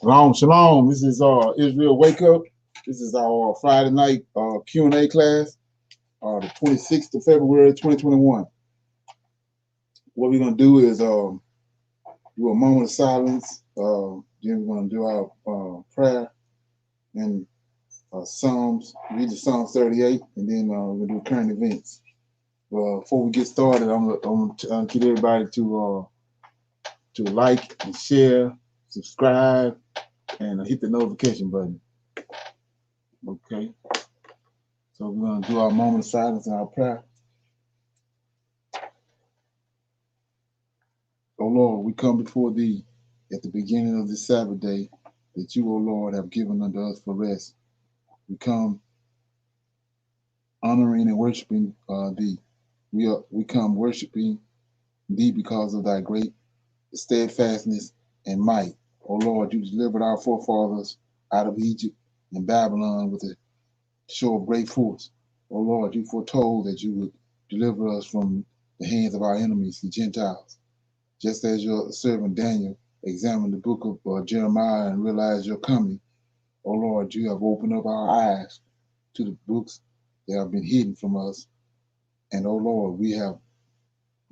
Shalom, shalom. This is Israel Wake Up. This is our Friday night Q&A class, the 26th of February, 2021. What we're going to do is do a moment of silence. Then we're going to do our prayer and Psalms, read the Psalms 38, and then we'll do current events. Before we get started, I'm going to get everybody to like and share, subscribe, and hit the notification button. Okay. So we're going to do our moment of silence and our prayer. Oh Lord, we come before thee at the beginning of this Sabbath day that you, O Lord, have given unto us for rest. We come honoring and worshiping thee. We come worshiping thee because of thy great steadfastness and might. O Lord, you delivered our forefathers out of Egypt and Babylon with a show of great force. O Lord, you foretold that you would deliver us from the hands of our enemies, the Gentiles. Just as your servant Daniel examined the book of Jeremiah and realized your coming, O Lord, you have opened up our eyes to the books that have been hidden from us. And O Lord, we have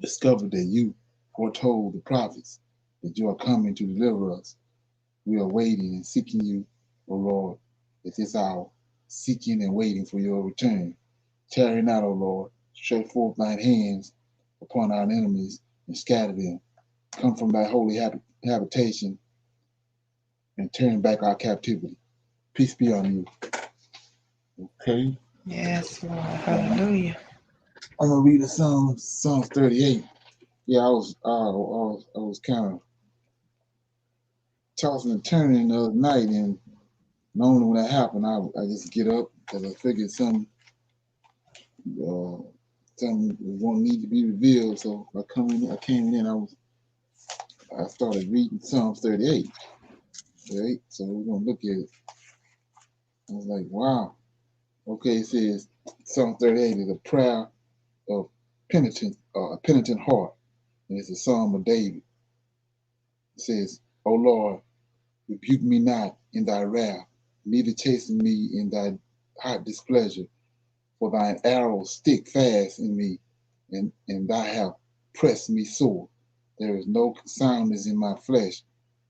discovered that you foretold the prophets that you are coming to deliver us. We are waiting and seeking you, O Lord, at this hour, seeking and waiting for your return. Tarry not, O Lord, stretch forth thine hands upon our enemies and scatter them. Come from thy holy habitation and turn back our captivity. Peace be on you. Okay. Yes, Lord. Hallelujah. I'm gonna read the Psalms 38. Yeah, I was kind of tossing and turning the other night, and normally when that happened, I just get up because I figured something was gonna need to be revealed. So I came in, I started reading Psalms 38. Right, so we're gonna look at it. I was like, wow. Okay, it says Psalm 38 is a prayer of a penitent heart, and it's a psalm of David. It says, "O Lord, rebuke me not in thy wrath, neither chasten me in thy hot displeasure. For thine arrows stick fast in me, and thou hast pressed me sore. There is no soundness in my flesh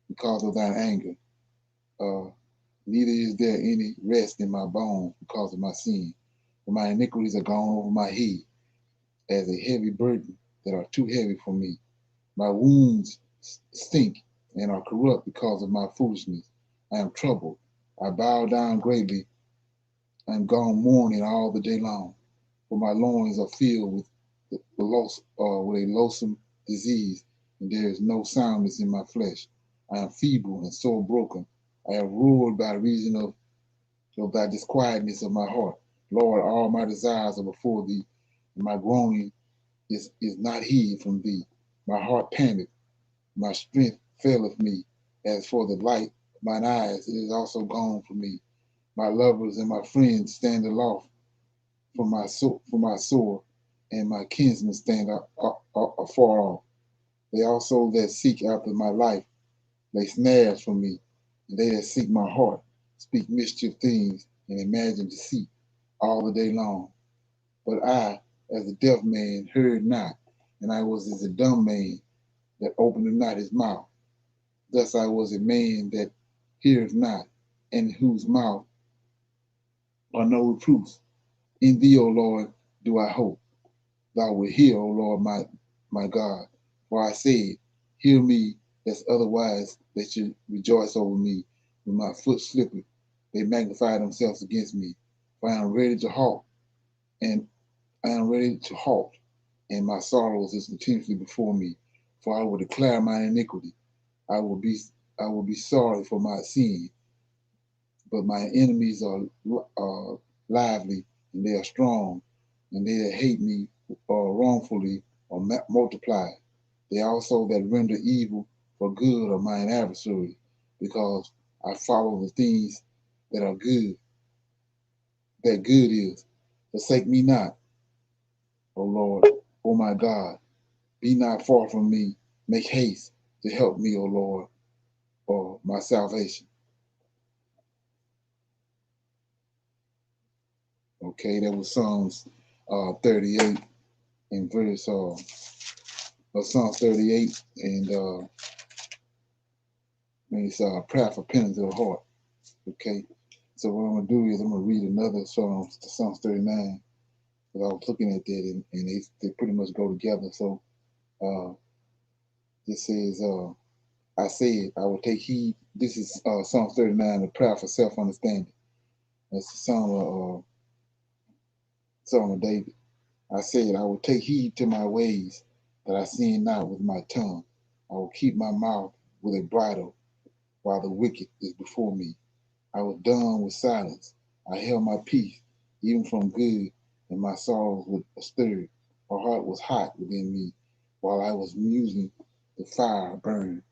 because of thine anger. Uh, neither is there any rest in my bones because of my sin. For my iniquities are gone over my head as a heavy burden that are too heavy for me. My wounds stink and are corrupt because of my foolishness. I am troubled. I bow down greatly. I am gone mourning all the day long. For my loins are filled with a loathsome disease, and there is no soundness in my flesh. I am feeble and sore broken. I have roared by reason of thy disquietness of my heart. Lord, all my desires are before thee, and my groaning is not hid from thee. My heart panteth, my strength faileth me. As for the light of mine eyes, it is also gone from me. My lovers and my friends stand aloft for my sword, and my kinsmen stand afar off. They also that seek after my life lay snares for me, and they that seek my heart speak mischief things and imagine deceit all the day long. But I, as a deaf man, heard not, and I was as a dumb man that opened not his mouth. Thus I was a man that heareth not, and whose mouth are no reproofs. In thee, O Lord, do I hope. Thou wilt hear, O Lord, my God. For I said, hear me, lest otherwise they should rejoice over me. When my foot slippeth, they magnify themselves against me. For I am ready to halt, and I am ready to halt, and my sorrows is continually before me. For I will declare my iniquity. I will be I will be sorry for my sin. But my enemies are lively, and they are strong, and they that hate me wrongfully are multiplied. They also that render evil for good are mine adversaries, because I follow the things that are good, that good is. Forsake me not, O Lord, O my God. Be not far from me. Make haste to help me, O Lord, or my salvation. Okay, that was Psalms 38 and verse Psalms 38 and it's prayer for penance of the heart. Okay, so what I'm gonna do is I'm gonna read another Psalms, the Psalms 39, because I was looking at that and they pretty much go together. So this says, I said I will take heed. This is Psalms 39, the prayer for self understanding. That's the Psalm of David. I said, I will take heed to my ways, that I sin not with my tongue. I will keep my mouth with a bridle, while the wicked is before me. I was done with silence. I held my peace, even from good, and my sorrows were stirred. My heart was hot within me, while I was musing, the fire burned.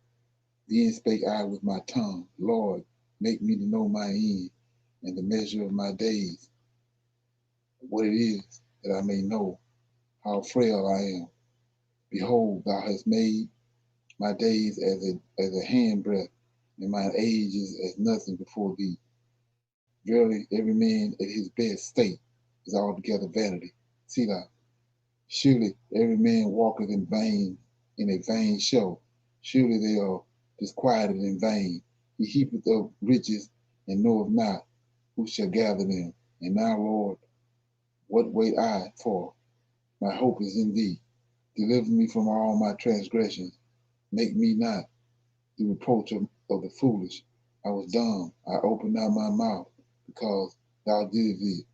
Then spake I with my tongue, Lord, make me to know my end, and the measure of my days, what it is, that I may know how frail I am. Behold, thou hast made my days as a handbreadth, and my age is as nothing before thee. Verily, every man at his best state is altogether vanity. Selah. Surely every man walketh in vain, in a vain show. Surely they are disquieted in vain. He heapeth up riches and knoweth not who shall gather them. And now, Lord, what wait I for? My hope is in thee. Deliver me from all my transgressions. Make me not the reproach of the foolish. I was dumb. I opened not my mouth because thou didst it.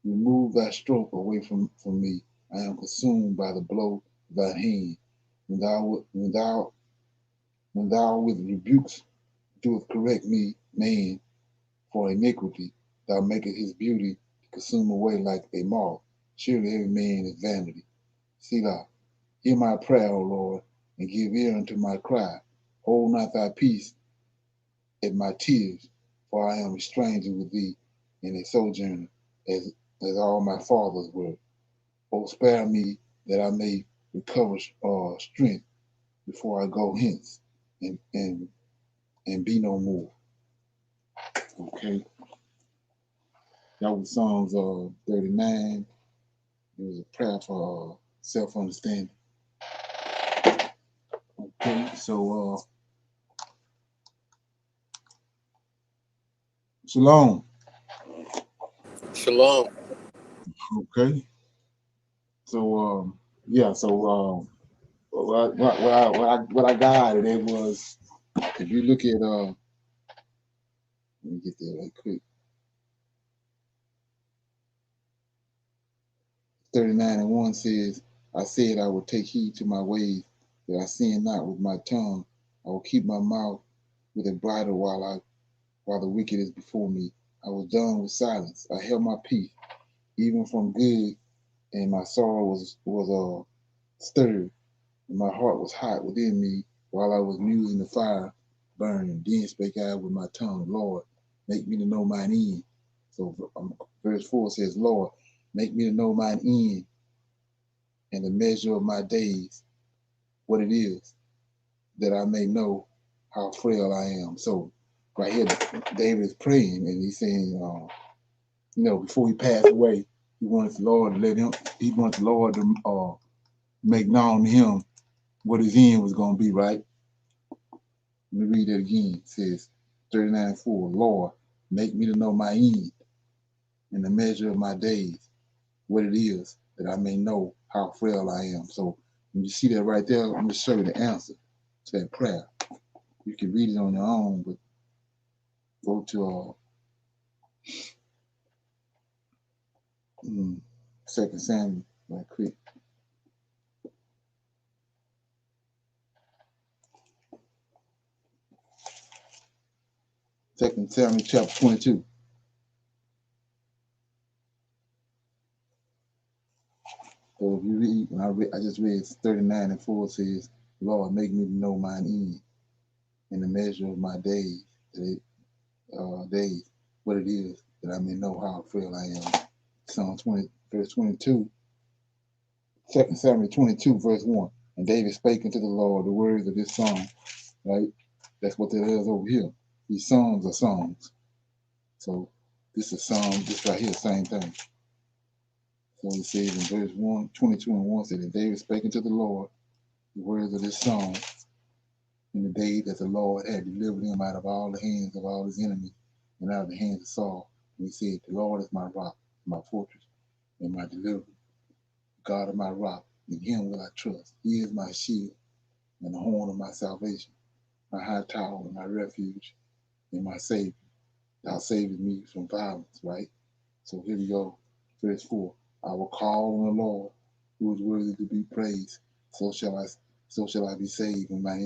Remove thy stroke away from me. I am consumed by the blow of thy hand. When thou with rebukes doest correct me, man, for iniquity, thou makest his beauty to consume away like a moth. Surely every man is vanity. Selah. Hear my prayer, O Lord, and give ear unto my cry. Hold not thy peace at my tears, for I am a stranger with thee and a sojourner, as all my fathers were. O spare me that I may recover strength before I go hence and be no more. Okay, that was Psalms 39. It was a prayer for self understanding. Okay, so Shalom. Shalom. Okay, so yeah, so what I got out of it was, if you look at let me get there right quick. 39:1 says, I said I will take heed to my ways, that I sin not with my tongue. I will keep my mouth with a bridle while the wicked is before me. I was done with silence. I held my peace, even from good, and my sorrow was stirred, and my heart was hot within me, while I was musing the fire burning. Then spake I with my tongue, Lord, make me to know mine end. So verse 4 says, Lord, make me to know mine end, and the measure of my days, what it is, that I may know how frail I am. So right here, David is praying, and he's saying, before he passed away, he wanted the Lord to he wanted the Lord to make known to him what his end was going to be, right? Let me read that again. It says, 39:4, Lord, make me to know my end and the measure of my days, what it is, that I may know how frail I am. So when you see that right there, I'm going to show you the answer to that prayer. You can read it on your own, but go to 2 Samuel right quick. 2 Samuel chapter 22. So if you read, I just read 39:4 says, Lord, make me to know mine end and the measure of my days, what it is, that I may know how frail I am. Psalm 20, verse 22, 2 Samuel 22, verse 1. And David spake unto the Lord the words of this song, right? That's what that is over here. These songs are songs. So this is song, this right here, same thing. So it says in verse 22 and 1 said, and David spake unto the Lord the words of this song in the day that the Lord had delivered him out of all the hands of all his enemies and out of the hands of Saul. And he said, the Lord is my rock, my fortress, and my deliverer, God of my rock, in him will I trust. He is my shield and the horn of my salvation, my high tower and my refuge and my savior. Thou savest me from violence, right? So here we go. Verse 4. I will call on the Lord, who is worthy to be praised. So shall I be saved from my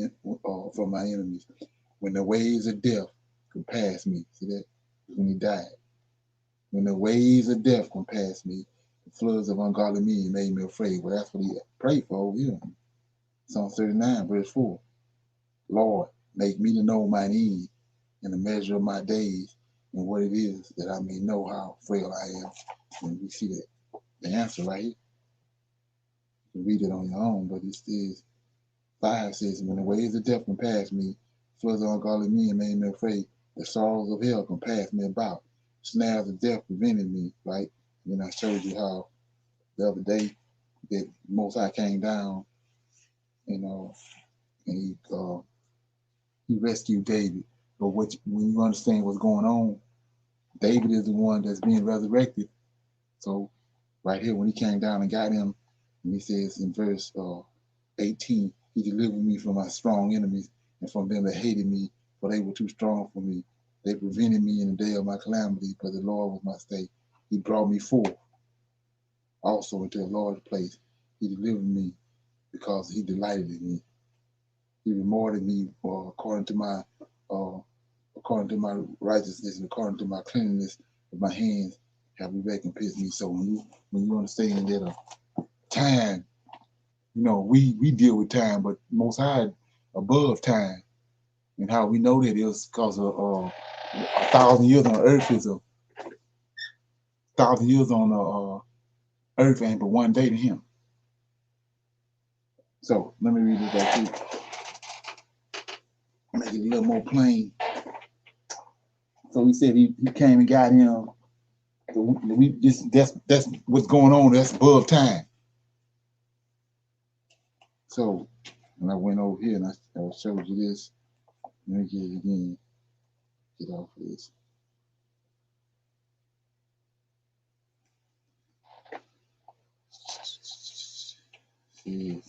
enemies. When the waves of death compass me, see that? When he died. When the waves of death compass me, the floods of ungodly men made me afraid. Well, that's what he prayed for over here. Psalm 39, verse 4. Lord, make me to know mine end and the measure of my days and what it is, that I may know how frail I am. And we see that the answer right here. You can read it on your own, but it says, 5 says, when the waves of death compass me, floods of ungodly men made me afraid. The sorrows of hell compassed me about. Snares of death prevented me, right? And then I showed you how the other day that Most High came down, and he rescued David. But when you understand what's going on, David is the one that's being resurrected. So right here, when he came down and got him, and he says in verse 18, he delivered me from my strong enemies and from them that hated me, for they were too strong for me. They prevented me in the day of my calamity, but the Lord was my stay. He brought me forth also into a large place. He delivered me because he delighted in me. He rewarded me according to my righteousness and according to my cleanliness of my hands have he recompensed me. So when you understand that time, we deal with time, but Most High above time, and how we know that is because of 1,000 years on earth is 1,000 years on earth ain't but one day to him. So let me read this back here. Make it a little more plain. So he said he came and got him. That's what's going on. That's above time. So when I went over here and I showed you this, let me get it again. Get off of this. See.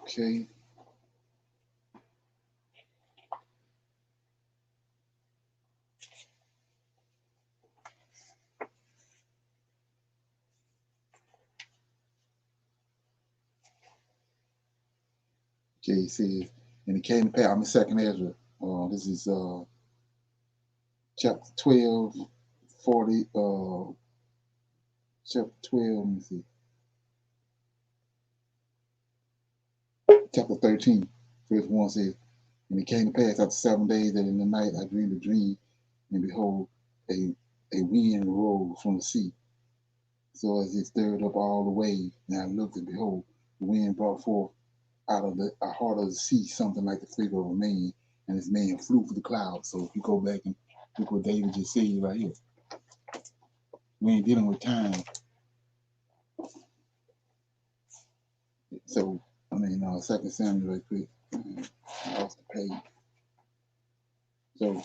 Okay. Okay, he says, and it came to pass, I'm in second Ezra. This is chapter 12, 40, chapter 12, let me see. Chapter 13, verse 1 says, and it came to pass after 7 days that in the night I dreamed a dream, and behold, a wind rose from the sea. So as it stirred up all the waves, and I looked, and behold, the wind brought forth out of the heart of the sea something like the figure of a man, and this man flew through the clouds. So if you go back and look what David just said right here, we ain't dealing with time. So, 2 Samuel right quick. I lost the page. So,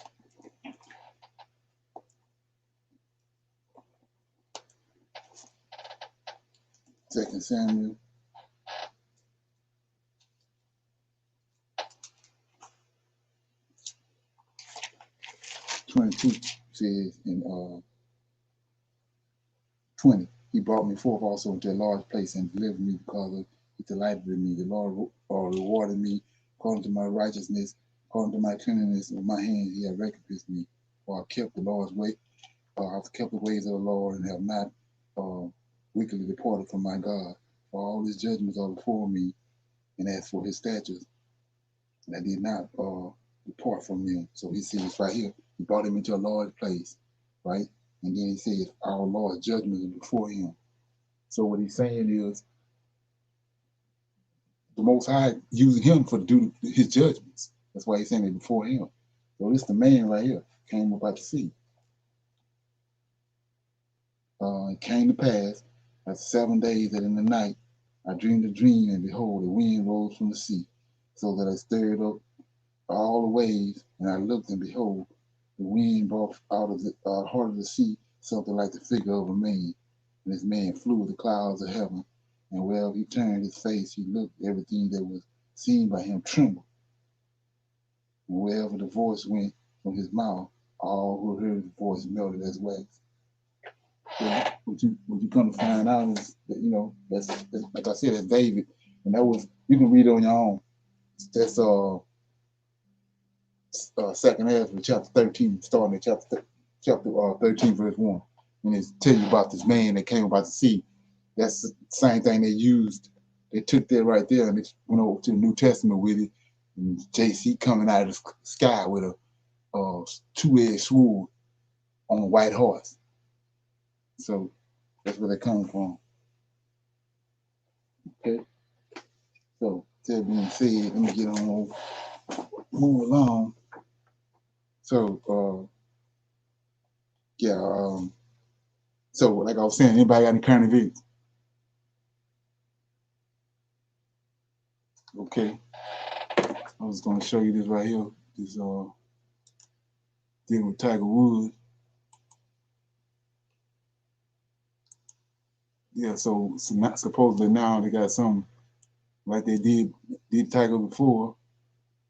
Second Samuel 22 says in 20, he brought me forth also into a large place and delivered me because of he delighted in me. The Lord rewarded me according to my righteousness, according to my cleanliness of my hands. He had recompensed me. For I kept the Lord's way. I've kept the ways of the Lord and have not wickedly departed from my God. For all his judgments are before me, and as for his statutes, I did not depart from them. So he says right here, he brought him into a large place, right? And then he says, our Lord's judgment is before him. So what he's saying is, the Most High using him for to do his judgments. That's why he's saying it before him. So this the man right here came up out the sea. It came to pass after 7 days that in the night I dreamed a dream, and behold, the wind rose from the sea, so that I stirred up all the waves, and I looked, and behold, the wind brought out of the heart of the sea something like the figure of a man. And this man flew with the clouds of heaven, and wherever he turned his face, he looked, everything that was seen by him trembled. And wherever the voice went from his mouth, all who heard the voice melted as wax. So what you come to find out is that that's like I said, that's David, and that was you can read it on your own. That's second half of chapter 13, starting at chapter 13 verse 1, and it's tell you about this man that came about the sea. That's the same thing they used. They took that right there and they went over to the New Testament with it. And JC coming out of the sky with a two-edged sword on a white horse. So that's where they come from. Okay. So that being said, let me get on move along. So yeah. So like I was saying, anybody got any current events? Okay. I was gonna show you this right here. This dealing with Tiger Woods. Yeah, so not supposedly now they got something like they did Tiger before.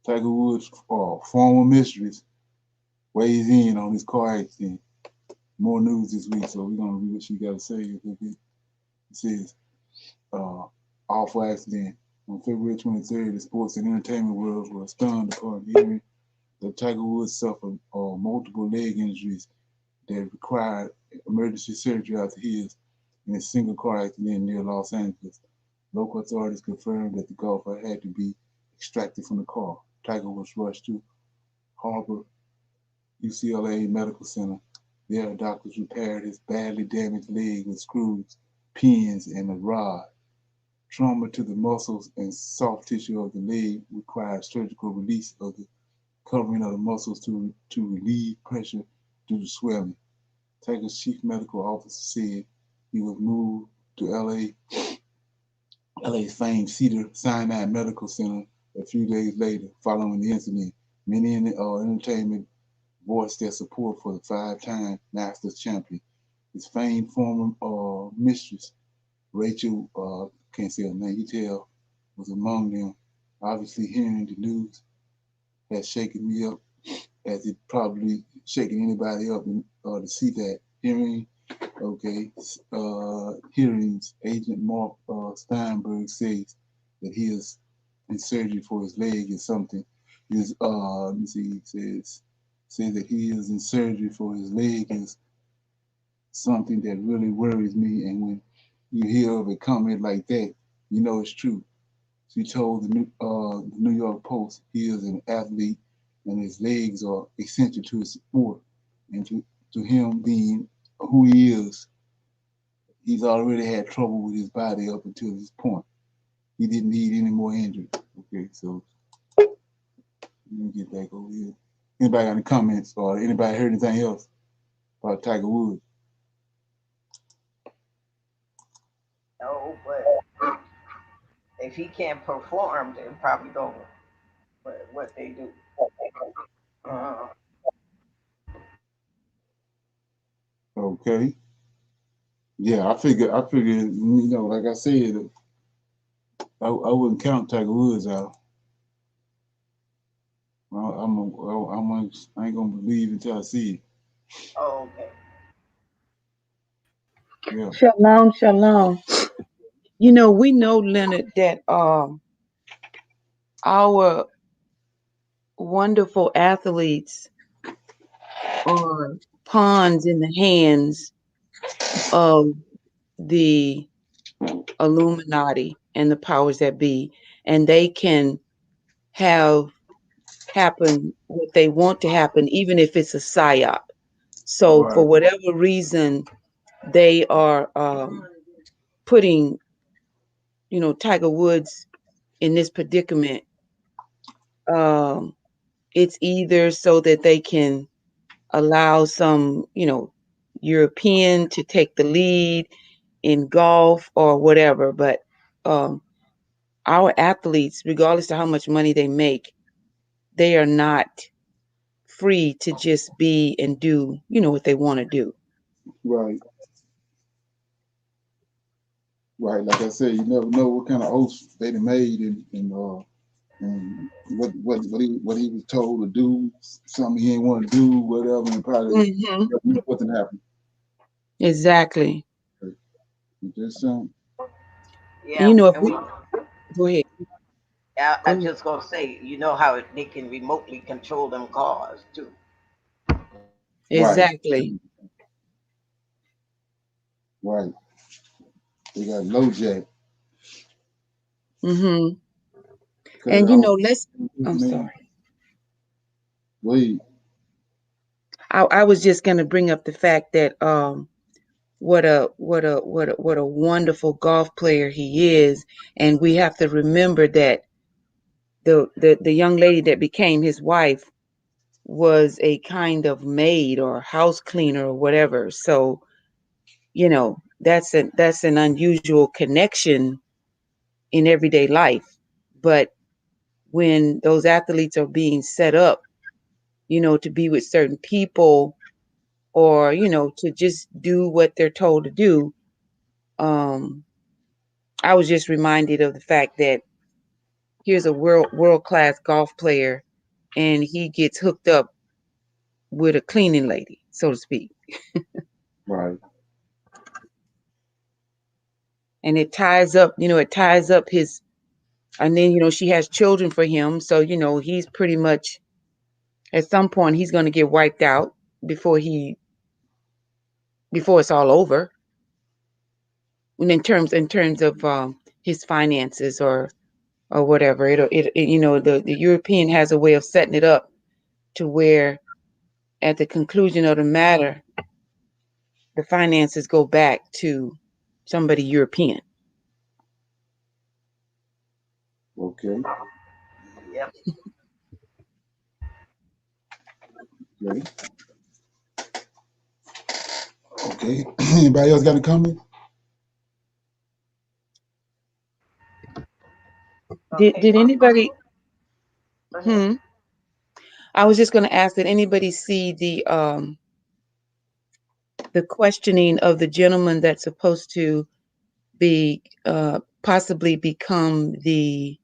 Tiger Woods, former mistress, weighs in on this car accident. More news this week, so we're gonna read what she got to say. It says, awful accident. On February 23rd, the sports and entertainment world were stunned upon hearing that Tiger Woods suffered multiple leg injuries that required emergency surgery after his in a single car accident near Los Angeles. Local authorities confirmed that the golfer had to be extracted from the car. Tiger was rushed to Harbor UCLA Medical Center. There, doctors repaired his badly damaged leg with screws, pins, and a rod. Trauma to the muscles and soft tissue of the leg required surgical release of the covering of the muscles to relieve pressure due to swelling. Tiger's chief medical officer said he was moved to LA's famed Cedars-Sinai Medical Center a few days later following the incident. Many in the entertainment voiced their support for the five-time Masters champion. His famed former mistress, Rachel, can't say her name, you tell, was among them. Obviously, hearing the news has shaken me up, as it probably shaken anybody up to see that. Hearings, Agent Mark Steinberg says that he is in surgery for his leg is something. Let me see, says that he is in surgery for his leg is something that really worries me. And when you hear of a comment like that, you know it's true. She told the New York Post he is an athlete and his legs are essential to his sport. And to him being who he is, he's already had trouble with his body up until this point. He didn't need any more injury. Okay, so let me get back over here. Anybody got any comments or anybody heard anything else about Tiger Woods? No, but if he can't perform, then probably don't what they do. Okay. Yeah, I figured, like I said, I wouldn't count Tiger Woods out. I ain't gonna believe until I see it. Oh, okay. Yeah. Shalom, shalom. We know, Leonard, that our wonderful athletes are pawns in the hands of the Illuminati and the powers that be, and they can have happen what they want to happen, even if it's a psyop. So, for Right. whatever reason, they are putting, Tiger Woods in this predicament. it's either so that they can allow some, European to take the lead in golf or whatever. But um, our athletes, regardless of how much money they make, they are not free to just be and do, what they want to do. Right. Right. Like I said, you never know what kind of oaths they done made and what he was told to do, something he didn't want to do, whatever, and probably Hmm. what didn't happen. Exactly. Just Yeah, And if and we go ahead, I go ahead. just gonna say, you know how they can remotely control them cars too. right, Exactly. right. They got low jack. Hmm. Cause And I was, I'm man, sorry. wait, I was just going to bring up the fact that what a wonderful golf player he is, and we have to remember that the young lady that became his wife was a kind of maid or house cleaner or whatever. So, that's an unusual connection in everyday life. But when those athletes are being set up, to be with certain people or, to just do what they're told to do, um, I was just reminded of the fact that here's a world class golf player and he gets hooked up with a cleaning lady, so to speak. right, And it ties up his, and then, she has children for him. So, he's pretty much, at some point, he's going to get wiped out before before it's all over. And in terms of his finances or whatever, the European has a way of setting it up to where at the conclusion of the matter, the finances go back to somebody European. okay, Yep. okay, okay. Anybody else got a comment? Did Okay. anybody? Go ahead. Hmm. I was just going to ask, did anybody see the questioning of the gentleman that's supposed to be possibly become the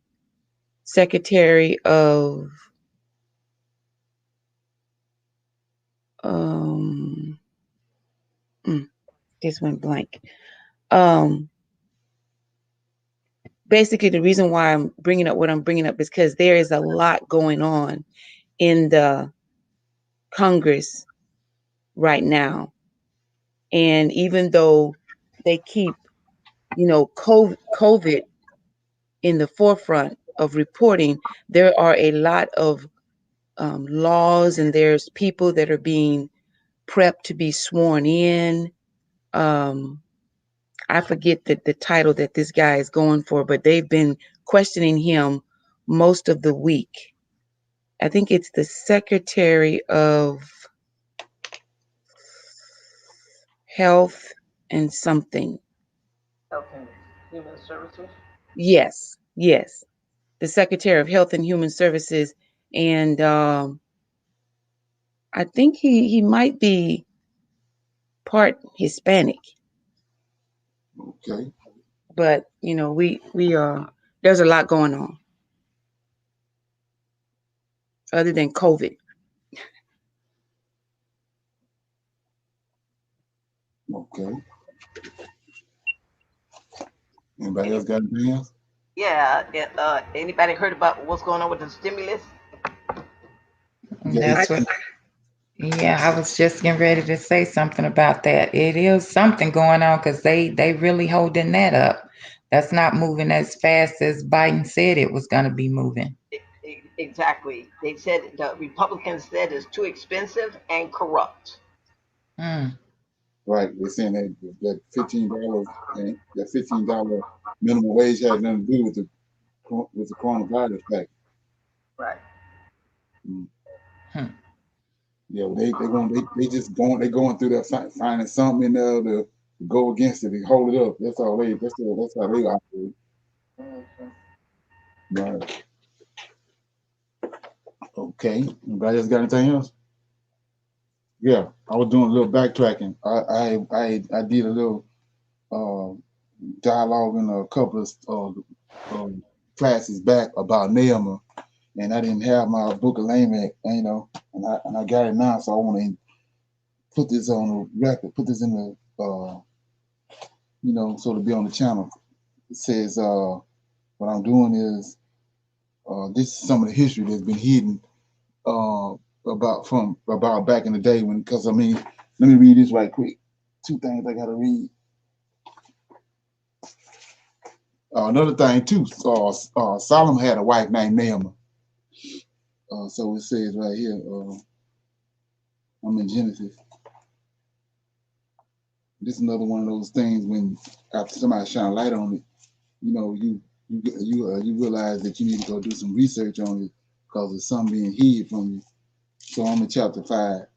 secretary of um mm, this went blank. Um, Basically, the reason why I'm bringing up what I'm bringing up is because there is a lot going on in the Congress right now, and even though they keep COVID in the forefront of reporting, there are a lot of laws, and there's people that are being prepped to be sworn in. Um, I forget the title that this guy is going for, but they've been questioning him most of the week. I think it's the Secretary of Health and something. Health and Human Services. Yes, yes, the Secretary of Health and Human Services, and I think he might be part Hispanic, Okay, but we there's a lot going on other than COVID. okay. Anybody Any, else got anything else? yeah. Anybody heard about what's going on with the stimulus? Yeah, I That's what, yeah, I was just getting ready to say something about that. It is something going on because they really holding that up. That's not moving as fast as Biden said it was going to be moving. Exactly. They said the Republicans said it's too expensive and corrupt. Mm, right. They're saying that $15 and that $15 minimum wage has nothing to do with the coronavirus package. Right. Mm. Yeah, they just going through that finding something in there to go against it and hold it up. That's how they operate. Mhm. Right. Okay. Anybody else got anything else? Yeah, I was doing a little backtracking. I did a little uh, dialogue in a couple of classes back about Nehemiah, and I didn't have my book of Lamech, and I got it now, so I want to put this on the record, put this in the so to be on the channel. It says what I'm doing is this is some of the history that's been hidden about back in the day because let me read this right quick. Two things I gotta read. Another thing too, Solomon had a wife named Naaman. So it says right here, I'm in Genesis. This is another one of those things when after somebody shine light on it, you realize that you need to go do some research on it because there's something being hid from you. So I'm in chapter 4,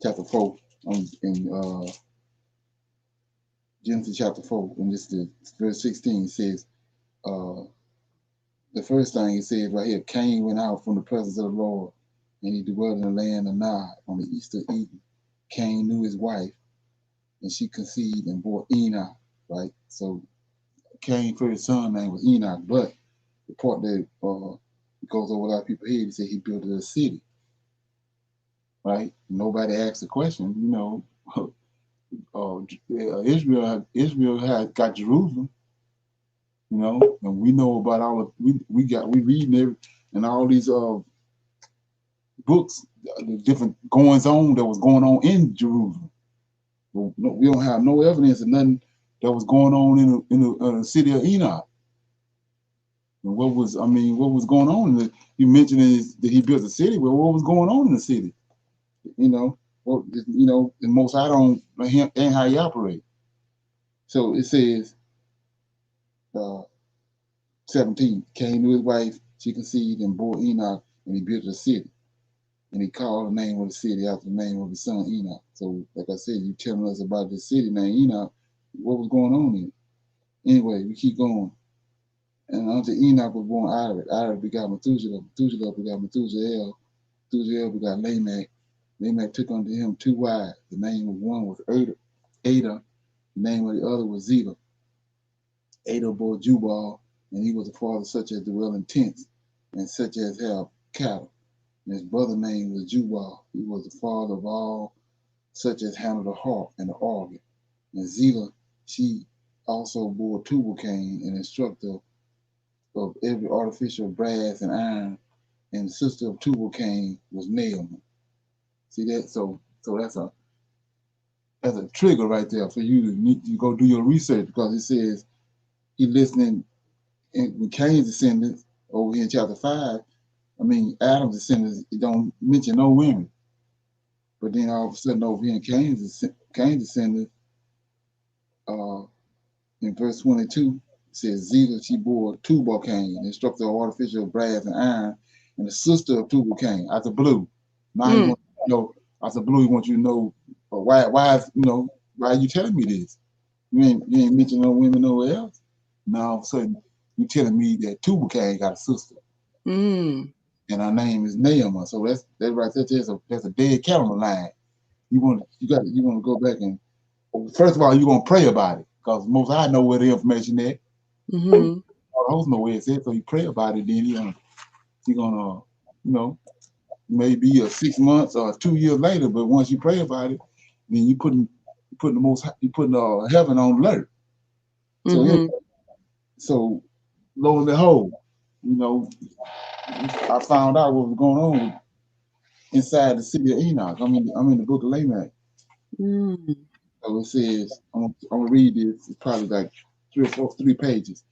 in Genesis chapter 4, and this is verse 16. It says, the first thing it says right here, Cain went out from the presence of the Lord, and he dwelt in the land of Nod on the east of Eden. Cain knew his wife, and she conceived and bore Enoch, right? So Cain's first son name was Enoch, but the part that goes over a lot of people's head, he said he built a city, right? Nobody asked the question, Israel had got Jerusalem, and we know about we reading every and all these books, the different goings on that was going on in Jerusalem. We don't have no evidence of nothing that was going on in the city of Enoch. And what was going on? You mentioned that he built a city. Well, what was going on in the city? And most I don't ain't how he operate. So it says, 17, Cain knew his wife, she conceived and bore Enoch, and he built a city. And he called the name of the city after the name of his son Enoch. So, like I said, you telling us about this city named Enoch, what was going on in it? Anyway, we keep going. And unto Enoch was born Irad. Irad begot Methuselah. Methuselah begot Methuselah. Methuselah begot Lamech. Lamech took unto him 2 wives. The name of one was Ada. The name of the other was Zillah. Ada bore Jubal, and he was the father of such as dwell in tents, and such as have cattle. And his brother name was Jubal. He was the father of all such as handle the harp and the organ. And Zillah, she also bore Tubal-Cain, an instructor of every artificial brass and iron, and the sister of Tubal-Cain was Naomi. See that? So that's a trigger right there for you to go do your research, because it says he listening in Cain's descendants over here in chapter 5. Adam's descendants, it don't mention no women. But then all of a sudden over here in Cain's descendants, in verse 22, it says Zillah, she bore Tubal-Cain, an instructor of artificial brass and iron, and the sister of Tubal-Cain, out the blue. Now he wants to know, out the blue, he wants you to know why are you telling me this? You ain't mentioning no women nowhere else. Now all of a sudden you telling me that Tubal-Cain got a sister. And her name is Naamah. So that's right there. That's a dead calendar line. You want to go back and first of all you want to pray about it, because most I know where the information is. All the hosts know where it's at, so you pray about it. Then you're gonna maybe 6 months or 2 years later. But once you pray about it, then you putting heaven on alert. So lo and behold, I found out what was going on inside the city of Enoch. I'm in the book of Lamech. So it says, I'm gonna read this. It's probably like 3 pages.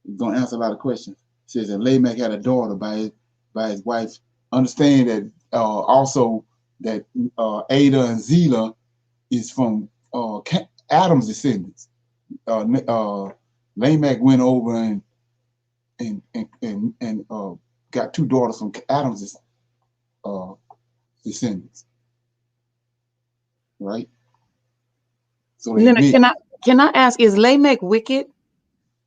It's gonna answer a lot of questions. It says that Lamech had a daughter by his wife. Understand that also that Ada and Zillah is from Adam's descendants. Lamech went over and got two daughters from Adam's descendants, right? So they Leonard, mix. can I ask, is Lamech wicked?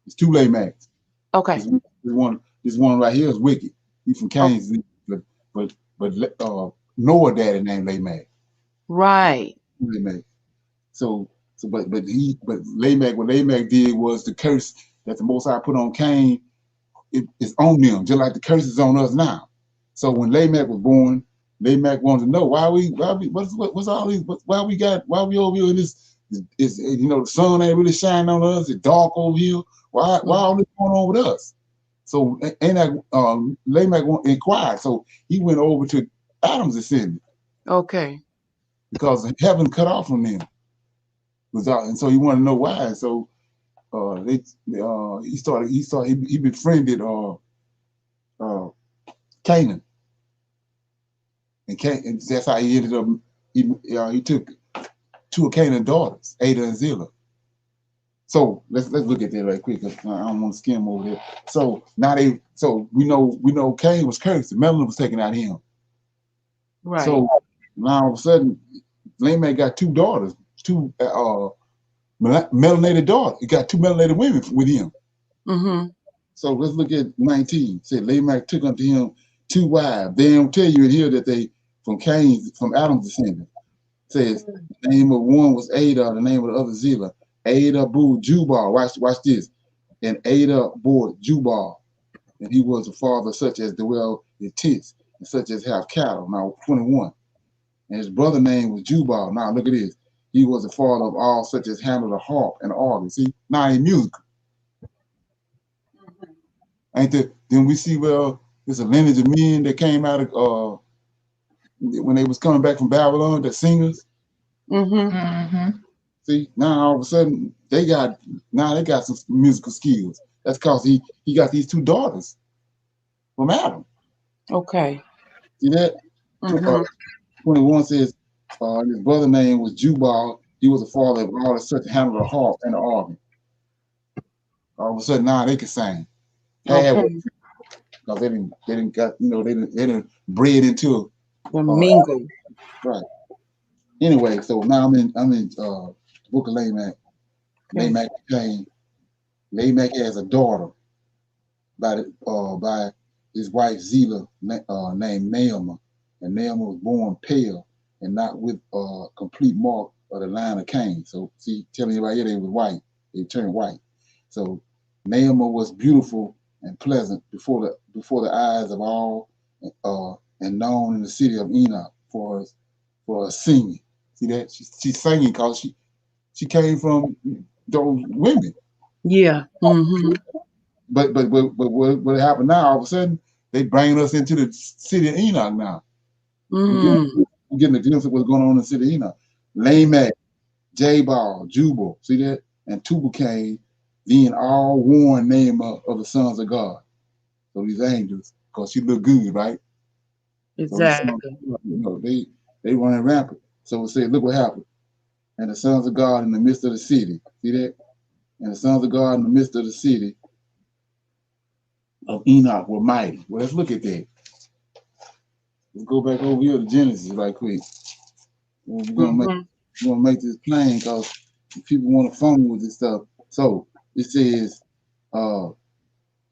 It's two Lamechs. Okay. This one right here is wicked. He's from Cain's, but Noah daddy named Lamech. Right. Lamech. So but Lamech, what Lamech did was the curse that the Most High put on Cain, it's on them, just like the curse is on us now. So when Lamech was born, Lamech wanted to know why we what's all these, why we over here in this, is the sun ain't really shining on us, it's dark over here. Why all this going on with us? So Lamech inquired. So he went over to Adam's descendant. Okay. Because heaven cut off from them. And so he wanted to know why. So he befriended Canaan. And that's how he ended up, he took two of Canaan's daughters, Ada and Zillah. So let's look at that right quick. I don't want to skim over there. So now we know Cain was cursed. The melanin was taken out of him. Right. So now all of a sudden, Lamech got two daughters, two melanated daughters. He got two melanated women with him. Mm-hmm. So let's look at 19. It said Lamech took unto him two wives. They don't tell you in here that they from Adam's descendants. It says the name of one was Ada, the name of the other Zillah. Ada bore Jubal. Watch this. And Ada bore Jubal. And he was the father such as dwell in tents, and such as have cattle. Now 21. And his brother name was Jubal. Now look at this. He was the father of all such as handle the harp and the organ. See, now in music. Ain't that? Then we see, well, there's a lineage of men that came out of when they was coming back from Babylon, the singers. Mm-hmm. Mm-hmm. See, now all of a sudden they got some musical skills. That's because he got these two daughters from Adam. Okay. See that? Mm-hmm. 21 says his brother name was Jubal. He was the father of all the such to handle the harp and the organ. All of a sudden now they can sing. Okay. Because they didn't got, they didn't bred into The mingle. Right. Anyway, so now I'm in the book of Lamech. Okay. Lamech has a daughter by his wife Zillah named Naamah. And Naamah was born pale and not with complete mark of the line of Cain. So see, telling you right here, they was white. They turned white. So Naamah was beautiful and pleasant before the eyes of all, and known in the city of Enoch for singing. See that? She's singing because she came from those women. Yeah. Mm-hmm. But what happened now? All of a sudden, they bring us into the city of Enoch now. Mm-hmm. We're getting a glimpse of what's going on in the city of Enoch. Lamech, Jabal, Jubal, see that? And Tubal-Cain, then all one name of the sons of God. So these angels, because she looked good, right? Exactly. So they running rampant. So it said, look what happened. And the sons of God in the midst of the city. See that? And the sons of God in the midst of the city of Enoch were mighty. Well, let's look at that. Let's go back over here to Genesis right quick. We're gonna make this plain because people want to fumble with this stuff. So it says, and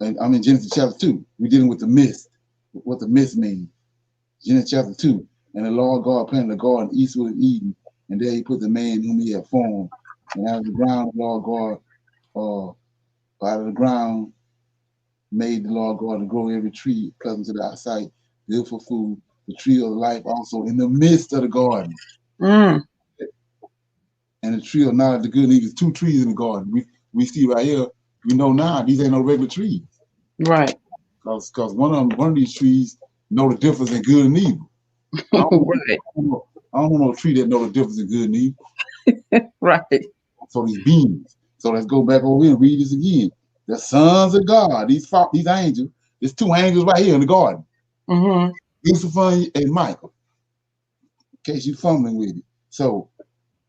I'm in Genesis chapter 2. We're dealing with the mist, what the mist means. Genesis chapter 2. And the Lord God planted a garden eastward of Eden, and there he put the man whom he had formed. And out of the ground, the Lord God, out of the ground, made the Lord God to grow every tree pleasant to the sight, good for food, the tree of life also in the midst of the garden. Mm. And the tree of knowledge of the good and evil. There's two trees in the garden. We see right here, we know now these ain't no regular trees. Right. Because one of these trees know the difference in good and evil. I don't know no tree that know the difference in good and evil. Right. So these beings. So let's go back over here and read this again. The sons of God, these angels, there's two angels right here in the garden. Mm-hmm. Lucifer and Michael. In case you're fumbling with it. So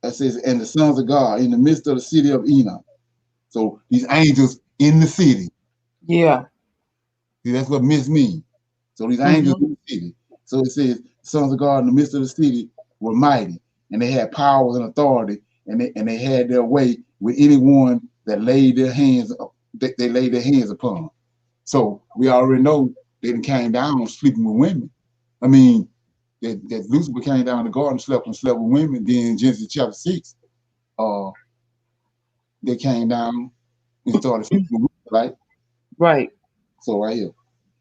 that says, and the sons of God in the midst of the city of Enoch. So these angels in the city. Yeah. See, that's what mist means. So these angels in the city. So it says, the sons of God in the midst of the city were mighty, and they had powers and authority, and they had their way with anyone that laid their hands they laid their hands upon. So we already know they came down sleeping with women. I mean, that Lucifer came down in the garden, slept with women. Then in Genesis chapter 6, they came down and started sleeping with women, right? Right. So right here,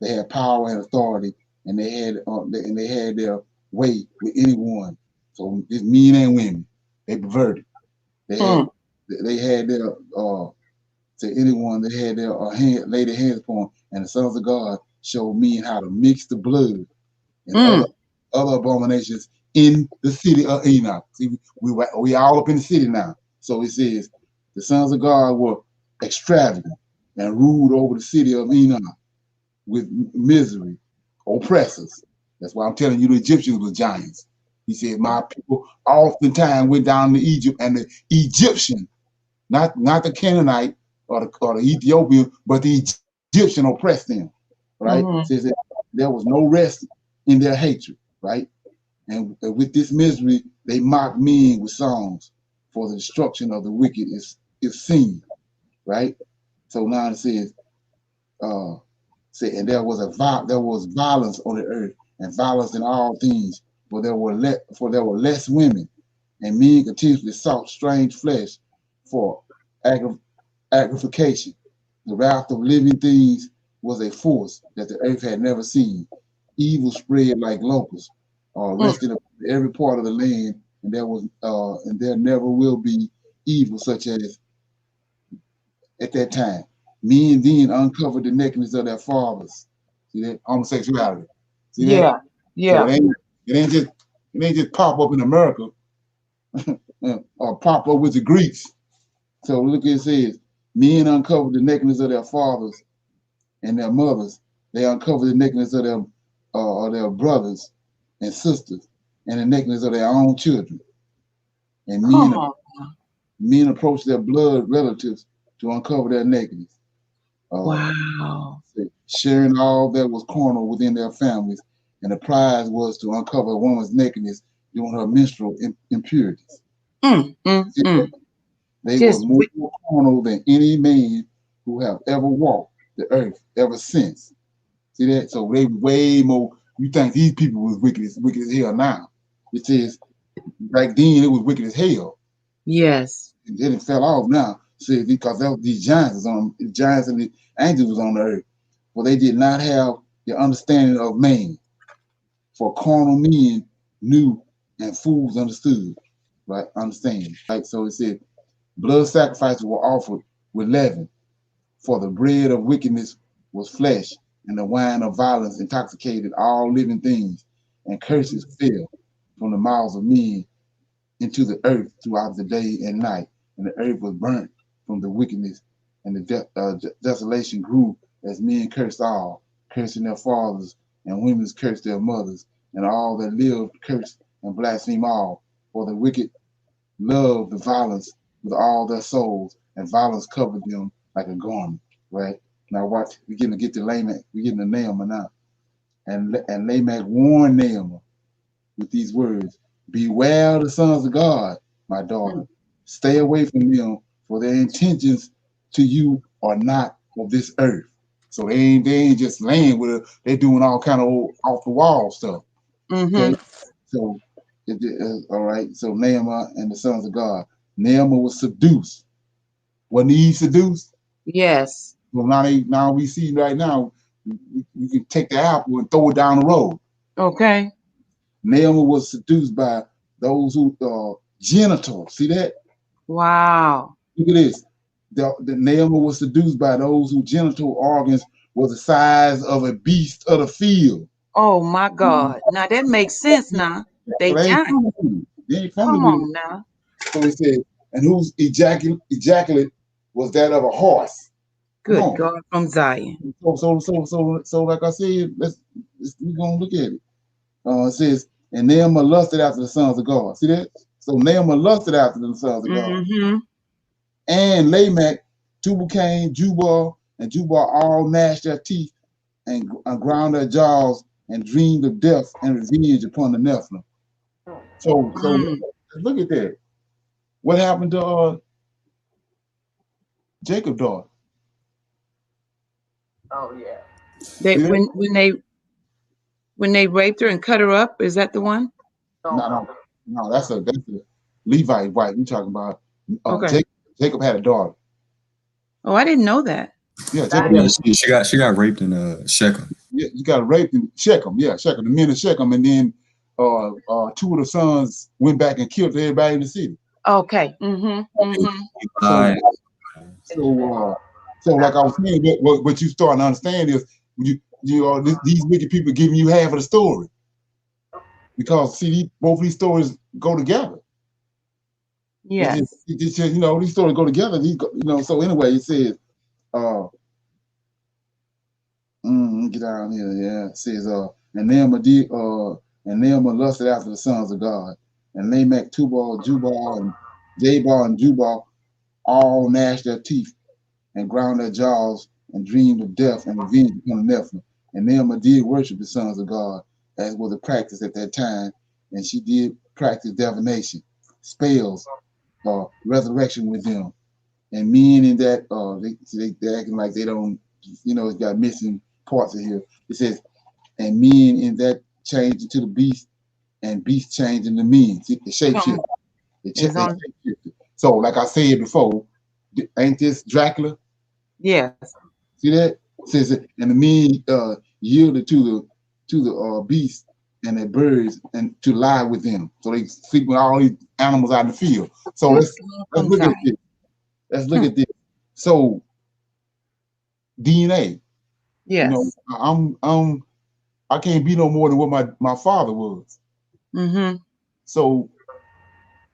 they had power and authority, and they had their way with anyone. So it's men and women. They perverted. They had their to anyone they had their lay their hands upon, and the sons of God showed men how to mix the blood and other abominations in the city of Enoch. See, we all up in the city now. So it says the sons of God were extravagant and ruled over the city of Enoch with misery, oppressors. That's why I'm telling you the Egyptians were giants. He said, my people oftentimes went down to Egypt, and the Egyptian, not the Canaanite or the Ethiopian, but the Egyptian oppressed them, right? Says that there was no rest in their hatred, right? And with this misery, they mocked men with songs, for the destruction of the wicked is seen, right? So now it says, and there was violence on the earth, and violence in all things, for there were less women, and men continuously sought strange flesh for agrification. The wrath of living things was a force that the earth had never seen. Evil spread like locusts, rested upon every part of the land, and there never will be evil such as at that time. Men then uncovered the nakedness of their fathers. See that? Homosexuality. See that? Yeah. So it ain't just pop up in America or pop up with the Greeks. So look, it says, men uncovered the nakedness of their fathers and their mothers. They uncovered the nakedness of their brothers and sisters, and the nakedness of their own children. And men approached their blood relatives to uncover their nakedness. Wow. Sharing all that was carnal within their families, and the prize was to uncover a woman's nakedness during her menstrual impurities. They were more carnal than any man who have ever walked the earth ever since. See that? So they way more. You think these people was wicked as hell now? It says back then it was wicked as hell. Yes. And then it fell off now. See, because these giants and the angels was on the earth. Well, they did not have the understanding of man. For carnal men knew and fools understood. Right? Understand. Right? So it said blood sacrifices were offered with leaven, for the bread of wickedness was flesh, and the wine of violence intoxicated all living things, and curses fell from the mouths of men into the earth throughout the day and night, and the earth was burnt from the wickedness, and the desolation grew as men cursed all, cursing their fathers, and women cursed their mothers, and all that lived cursed and blaspheme all, for the wicked loved the violence with all their souls, and violence covered them like a garment. Right? Now watch, we're getting to get to Lamech, we're getting to Naaman now. And Lamech warned Naaman with these words, beware the sons of God, my daughter. Stay away from them, for their intentions to you are not of this earth. So they ain't just laying with her, they're doing all kind of off the wall stuff. Okay. So all right. So Naaman and the sons of God. Naaman was seduced. Wasn't he seduced? Yes. Well, now we see right now, you can take the apple and throw it down the road. Okay. Naaman was seduced by those who genitals. See that? Wow. Look at this. The Naaman was seduced by those whose genital organs were the size of a beast of the field. Oh my God. Now that makes sense now. They ain't come on now. So he said, and whose ejaculate was that of a horse. Good God from Zion. So like I said, we're gonna look at it. It says, and Naaman lusted after the sons of God. See that? So Naaman lusted after the sons of God. And Lamech, Tubal-Cain, Jubal, and Jubal all gnashed their teeth and ground their jaws and dreamed of death and revenge upon the Nephilim. So Mm. look at that. What happened to Jacob's daughter? Oh yeah. They Yeah. when they raped her and cut her up, is that the one? No, that's a Levite wife. We talking about Okay. Jacob had a daughter. Oh, I didn't know that. Yeah, Jacob Yeah, had she got raped in Shechem. yeah, you got raped in Shechem. Yeah, Shechem, the men of Shechem, and then two of the sons went back and killed everybody in the city. Okay. Mm-hmm. Mm-hmm. So like I was saying, what you starting to understand is these wicked people giving you half of the story, because see, both of these stories go together. Yes. These stories go together. So anyway, it says, get down here. Yeah, it says, and Naaman lusted after the sons of God, and Lamech, Tubal, Jubal, and Jabal and Jubal all gnashed their teeth and ground their jaws and dreamed of death and revenge upon the Nephilim. And Naaman did worship the sons of God, as was the practice at that time, and she did practice divination, spells, resurrection with them. And meaning that they acting like they don't, it's got missing parts of here. It says, and men in that changed into the beast, and beast changed into men. See, the shapeshift. So, like I said before, ain't this Dracula? Yes. See that? It says, and the men yielded to the beast and the birds and to lie with them. So they sleep with all these animals out in the field. So let's look at this. Let's look at this. So DNA. Yes. I can't be no more than what my father was. Mm-hmm. So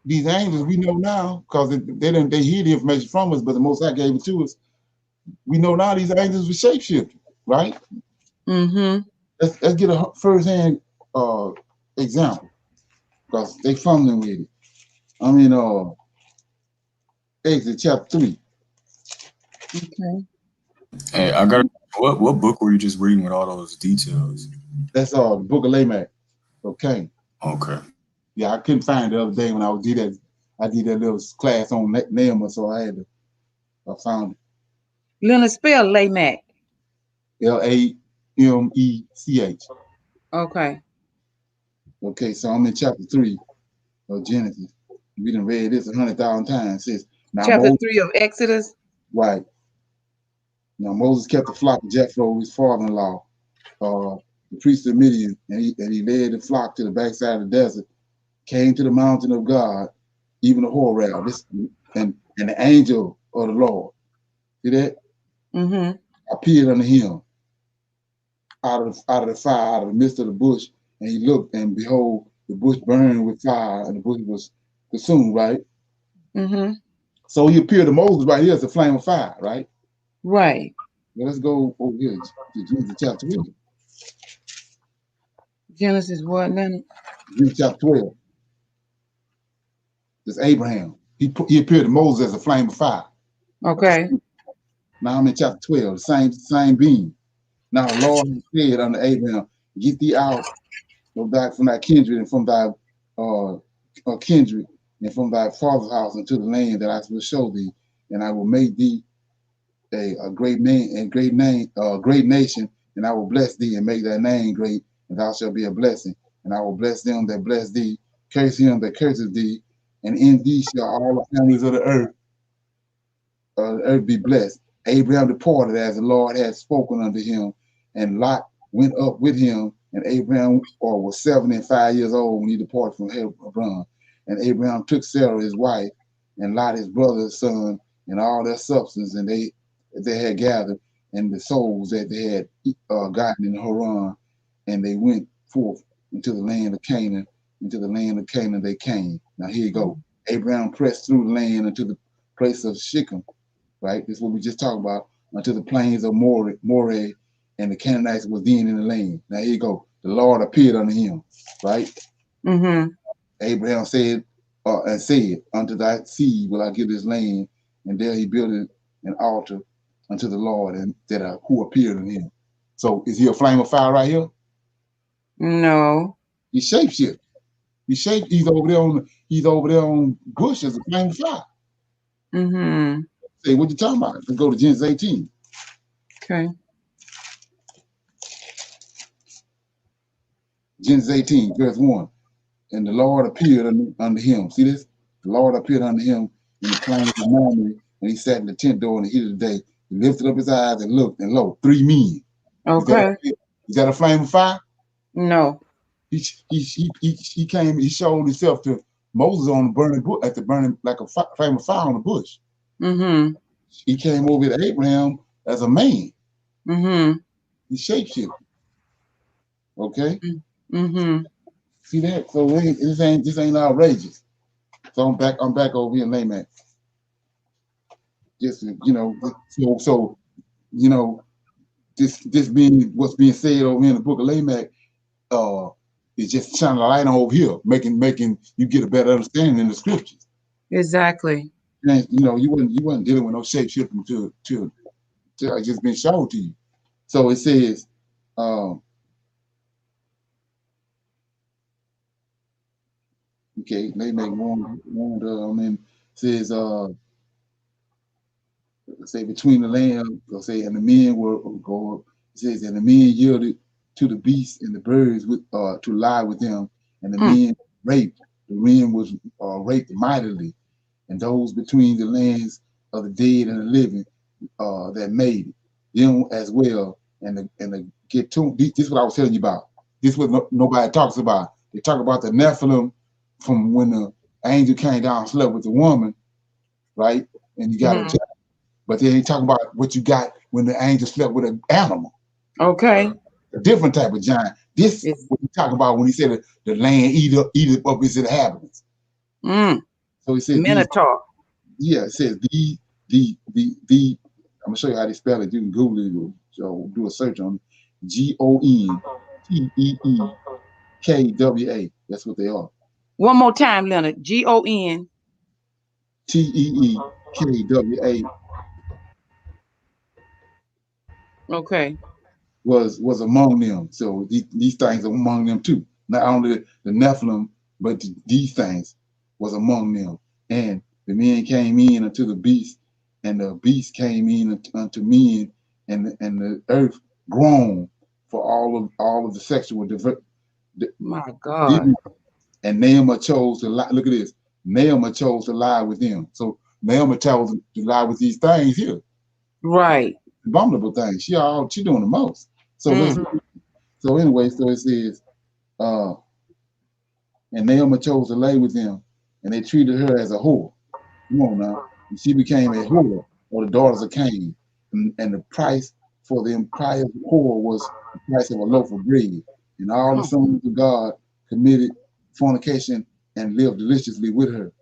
these angels, we know now, because they hear the information from us, but the Most High gave it to us. We know now these angels were shapeshifting, right? Mm-hmm. Let's get a first-hand example, because they fumbling with it. I mean, Exodus chapter 3. Okay. Hey, I got what book were you just reading with all those details? That's the book of Lamech. Okay. Okay. Yeah, I couldn't find it the other day when I did that. I did that little class on Naaman, so I found it. Leonard, spell Lamech. Lamech. Okay. Okay, so I'm in chapter 3 of Genesis. We done read this 100,000 times. It says, now Chapter Moses, 3 of Exodus. right. Now Moses kept the flock of Jethro, his father-in-law, the priest of Midian, and he led the flock to the backside of the desert, came to the mountain of God, even the Horeb, and the angel of the Lord. See that? Mm-hmm. Appeared unto him out of the fire, out of the midst of the bush, and he looked, and behold, the bush burned with fire, and the bush was consumed, right? Mm-hmm. So he appeared to Moses right here as a flame of fire, right? Right. Well, let's go over here to Genesis chapter 12. Genesis what, Leonard? Genesis chapter 12. It's Abraham. He appeared to Moses as a flame of fire. Okay. Now I'm in chapter 12, the same being. Now the Lord said unto Abraham, get thee out from thy kindred and from thy kindred and from thy father's house into the land that I will show thee, and I will make thee a great name and great nation, and I will bless thee and make thy name great, and thou shalt be a blessing. And I will bless them that bless thee, curse him that curses thee, and in thee shall all the families of the earth be blessed. Abraham departed as the Lord had spoken unto him, and Lot went up with him, and Abraham was 75 years old when he departed from Hebron. And Abraham took Sarah his wife, and Lot his brother's son, and all their substance, and they had gathered, and the souls that they had gotten in Haran, and they went forth into the land of Canaan. Into the land of Canaan they came. Now here you go. Abraham pressed through the land into the place of Shechem, right? This is what we just talked about, unto the plains of Moreh, and the Canaanites was then in the land. Now here you go. The Lord appeared unto him, right? Mm-hmm. Abraham said, unto thy seed will I give this land, and there he built an altar unto the Lord, and who appeared unto him. So is he a flame of fire right here? No. He's shapeshift. He's over there on Bush as a flame of fire. Mm-hmm. Say, what you talking about? Let's go to Genesis 18. Okay. Genesis 18, verse 1. And the Lord appeared unto him. See this? The Lord appeared unto him in the plain of Mamre, and he sat in the tent door in the heat of the day. He lifted up his eyes and looked, and lo, 3 men. Okay. Is that a flame of fire? No. He came, he showed himself to Moses on the burning bush, at the burning, like a flame of fire on the bush. Mm-hmm. He came over to Abraham as a man. Mm-hmm. He shapeshifted. Okay? Mm-hmm. See that? So this ain't outrageous. So I'm back over here in Lamech. Just so this being what's being said over here in the book of Lamech, is just shining a light on over here, making you get a better understanding in the scriptures. Exactly. And you wasn't dealing with no shape shifting till I just been shown to you. So it says, okay, Lamech says say between the lamb, and the men were go. It says, and the men yielded to the beasts and the birds to lie with them, and the men raped. The men was raped mightily, and those between the lands of the dead and the living that made it, them as well. And the get to this is what I was telling you about. This is what nobody talks about. They talk about the Nephilim from when the angel came down and slept with the woman, right? And you got a child. But then he talking about what you got when the angel slept with an animal. Okay. A different type of giant. This is what he talking about when he said the land eat up its inhabitants. So he said Minotaur. It says the I'm gonna show you how they spell it. You can Google it or do a search on it. GONTEEKWA. That's what they are. One more time, Leonard. GONTEEKWA. Okay. Was among them. So these things are among them too. Not only the Nephilim, but these things was among them. And the men came in unto the beast, and the beast came in unto men, and the earth groaned for all of the sexual my God. And Naaman chose to lie. Look at this. Naaman chose to lie with them. So Naaman chose to lie with these things here. Right. Abominable things. She doing the most. So so it says, and Naaman chose to lay with them, and they treated her as a whore. Come on now. And she became a whore, or the daughters of Cain. And the price for the impious whore was the price of a loaf of bread. And all the sons of God committed fornication and lived deliciously with her.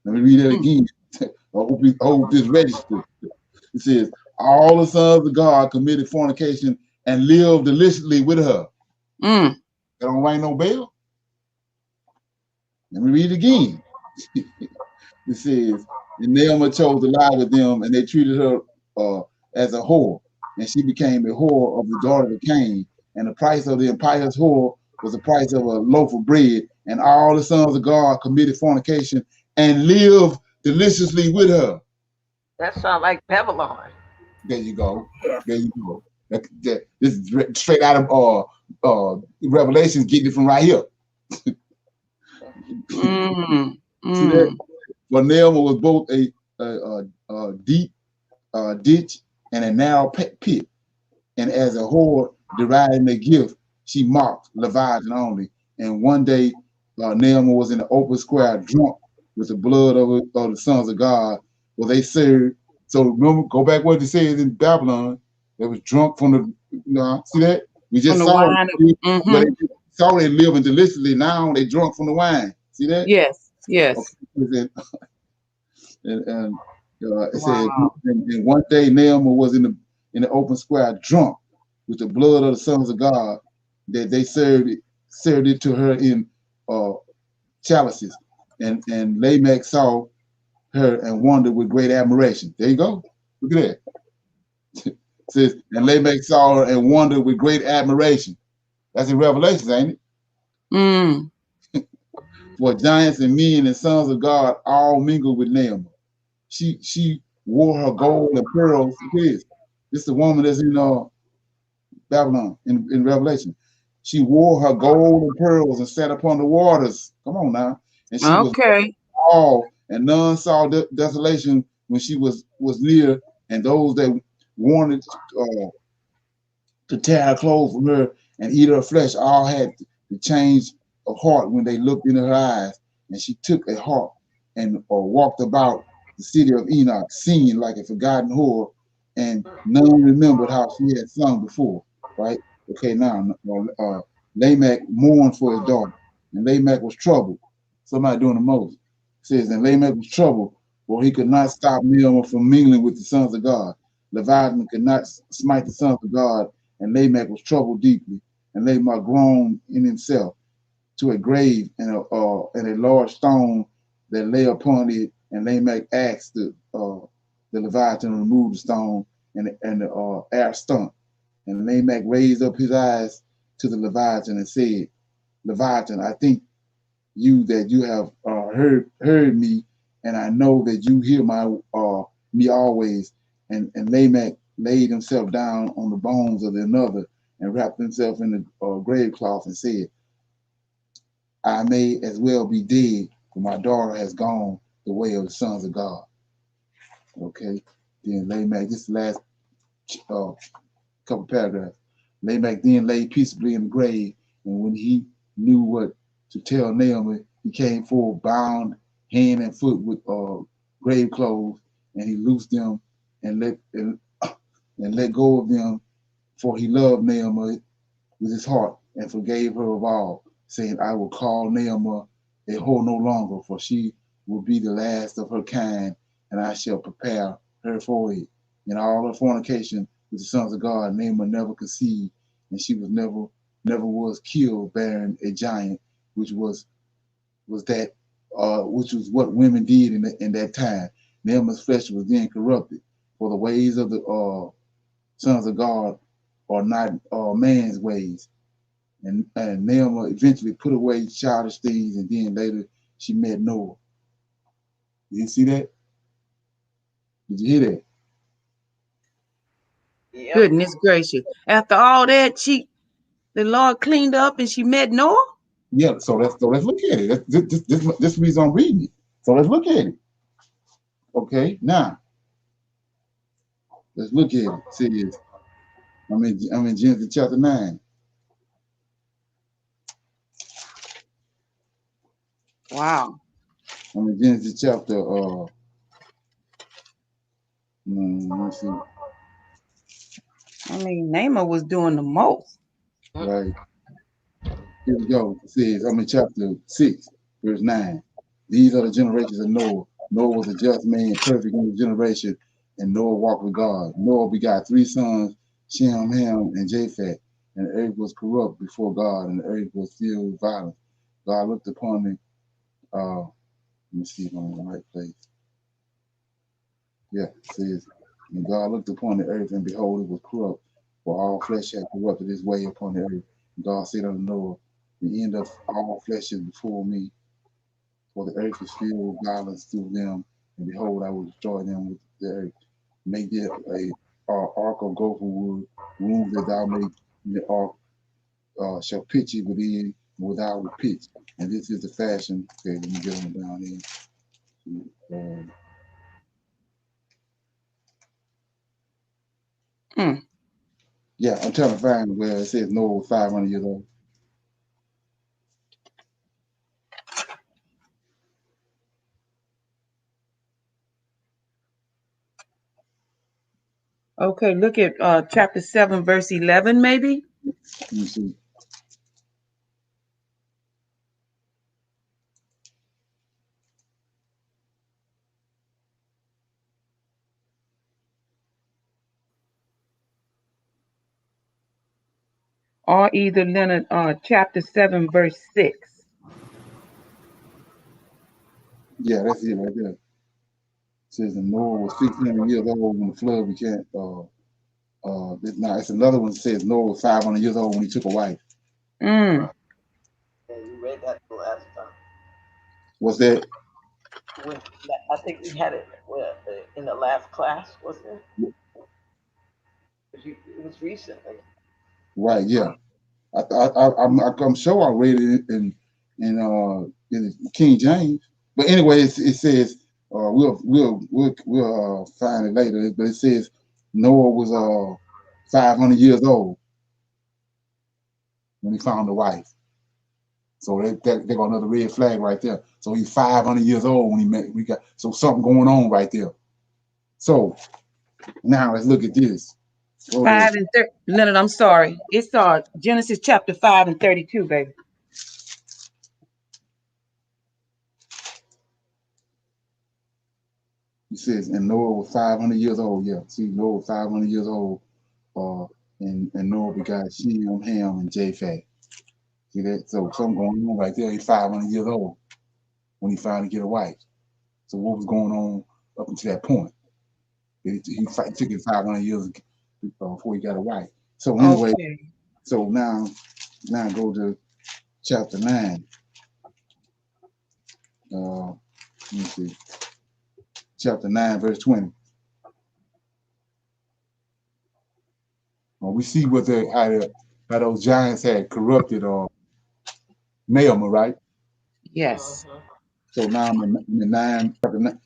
Let me read that again. I hope this registered. It says, all the sons of God committed fornication and lived deliciously with her. That don't ring no bell? Let me read it again. It says, and Naaman chose to lie with them, and they treated her as a whore, and she became a whore of the daughter of Cain. And the price of the impious whore was the price of a loaf of bread. And all the sons of God committed fornication and lived deliciously with her. That sounds like Babylon. There you go. There you go. This is straight out of Revelations, getting it from right here. See that? Well, Naaman was both a deep ditch and a narrow pit. And as a whore deriding the gift, she mocked Leviathan only. And one day, Naaman was in the open square, drunk with the blood of the sons of God. Well, they served. So remember, go back what it says in Babylon. They was drunk from the, see that? We just saw it. But they saw they living deliciously. Now they drunk from the wine. See that? Yes, yes. Okay. And it said, and one day Naaman was in the open square, drunk with the blood of the sons of God, that they served it to her in chalices. And Lamech saw her and wondered with great admiration. There you go. Look at that. says, and Lamech saw her and wondered with great admiration. That's in Revelations, ain't it? Mm. For giants and men and sons of God all mingled with Naamah. She wore her gold and pearls. This is the woman that's in Babylon in Revelation. She wore her gold and pearls and sat upon the waters. Come on now. And she was Okay. all, and none saw desolation when she was near, and those that wanted to tear her clothes from her and eat her flesh all had the change of heart when they looked into her eyes. And she took a harp and walked about the city of Enoch, singing like a forgotten whore, and none remembered how she had sung before. Right? Okay, now Lamech mourned for his daughter, and Lamech was troubled. Somebody doing the most. It says, and Lamech was troubled, for he could not stop Naamah from mingling with the sons of God. Leviathan could not smite the sons of God, and Lamech was troubled deeply, and Lamech groaned in himself to a grave and a large stone that lay upon it. And Lamech asked the Leviathan to remove the stone, and the air stunk. And Lamech raised up his eyes to the Leviathan and said, Leviathan, I think you that you have heard me, and I know that you hear me always. And Lamech laid himself down on the bones of another and wrapped himself in the grave cloth and said, I may as well be dead, for my daughter has gone the way of the sons of God. Okay, then Lamech, this is the last couple paragraphs. Lamech then lay peaceably in the grave, and when he knew what to tell Naamah, he came forward bound hand and foot with grave clothes, and he loosed them and let go of them, for he loved Naamah with his heart and forgave her of all, saying, I will call Naamah a whore no longer, for she will be the last of her kind, and I shall prepare her for it. In all her fornication with the sons of God, Naamah never conceived, and she was never was killed bearing a giant, which was what women did in that time. Naamah's flesh was then corrupted, for the ways of the sons of God are not man's ways. And Naamah eventually put away childish things, and then later she met Noah. Did you see that? Did you hear that? Yep. Goodness gracious. After all that, the Lord cleaned up and she met Noah? Yeah. So let's look at it. This is the reason I'm reading it. So let's look at it. Okay. Now let's look at it. It says, I'm in Genesis chapter 9. Wow. I'm in Genesis chapter let me see. I mean, Naamah was doing the most. Right. Here we go. It says, I'm in chapter 6, verse 9. These are the generations of Noah. Noah was a just man, perfect in his generation, and Noah walked with God. Noah begot 3 sons, Shem, Ham, and Japheth. And the earth was corrupt before God, and the earth was filled with violence. God looked upon the, let me see if I'm in the right place. Yeah, it says, and God looked upon the earth, and behold, it was corrupt, for all flesh had corrupted his way upon the earth. And God said unto Noah, the end of all flesh is before me, for the earth is filled with violence through them, and behold, I will destroy them with the earth. Make there a ark of gopher wood, rooms that thou make in the ark shall pitch it within, without with pitch. And this is the fashion. Okay, let me get on down here. Yeah, I'm trying to find where it says Noah was 500 years old. Okay, look at chapter 7, verse 11, maybe. Let me see. Or either Leonard, chapter 7, verse 6. Yeah, that's it right there. It says that Noah was 600 years old when the flood began. Now it's another one that says Noah was 500 years old when he took a wife. Mm. Yeah, you read that the last time. Was that When, I think we had it in the last class, wasn't it? It was recently. right? Yeah, I'm sure I read it in King James. But anyway, it says we'll find it later. But it says Noah was 500 years old when he found a wife. So they got another red flag right there. So he's 500 years old when he met. We got so something going on right there. So now let's look at this. 5 and 30. Leonard, I'm sorry. It's Genesis chapter 5 and 32, baby. He says, and Noah was 500 years old. Yeah, see, Noah was 500 years old. And Noah begot Shem, Ham, and Japheth. See that? So something going on right there. He's 500 years old when he finally get a wife. So what was going on up until that point? He took it 500 years before he got a wife. So anyway, Okay. so now go to chapter 9. Let me see. Chapter 9, verse 20. We see what how those giants had corrupted Naaman, right? Yes. Uh-huh. So now I'm in chapter 9,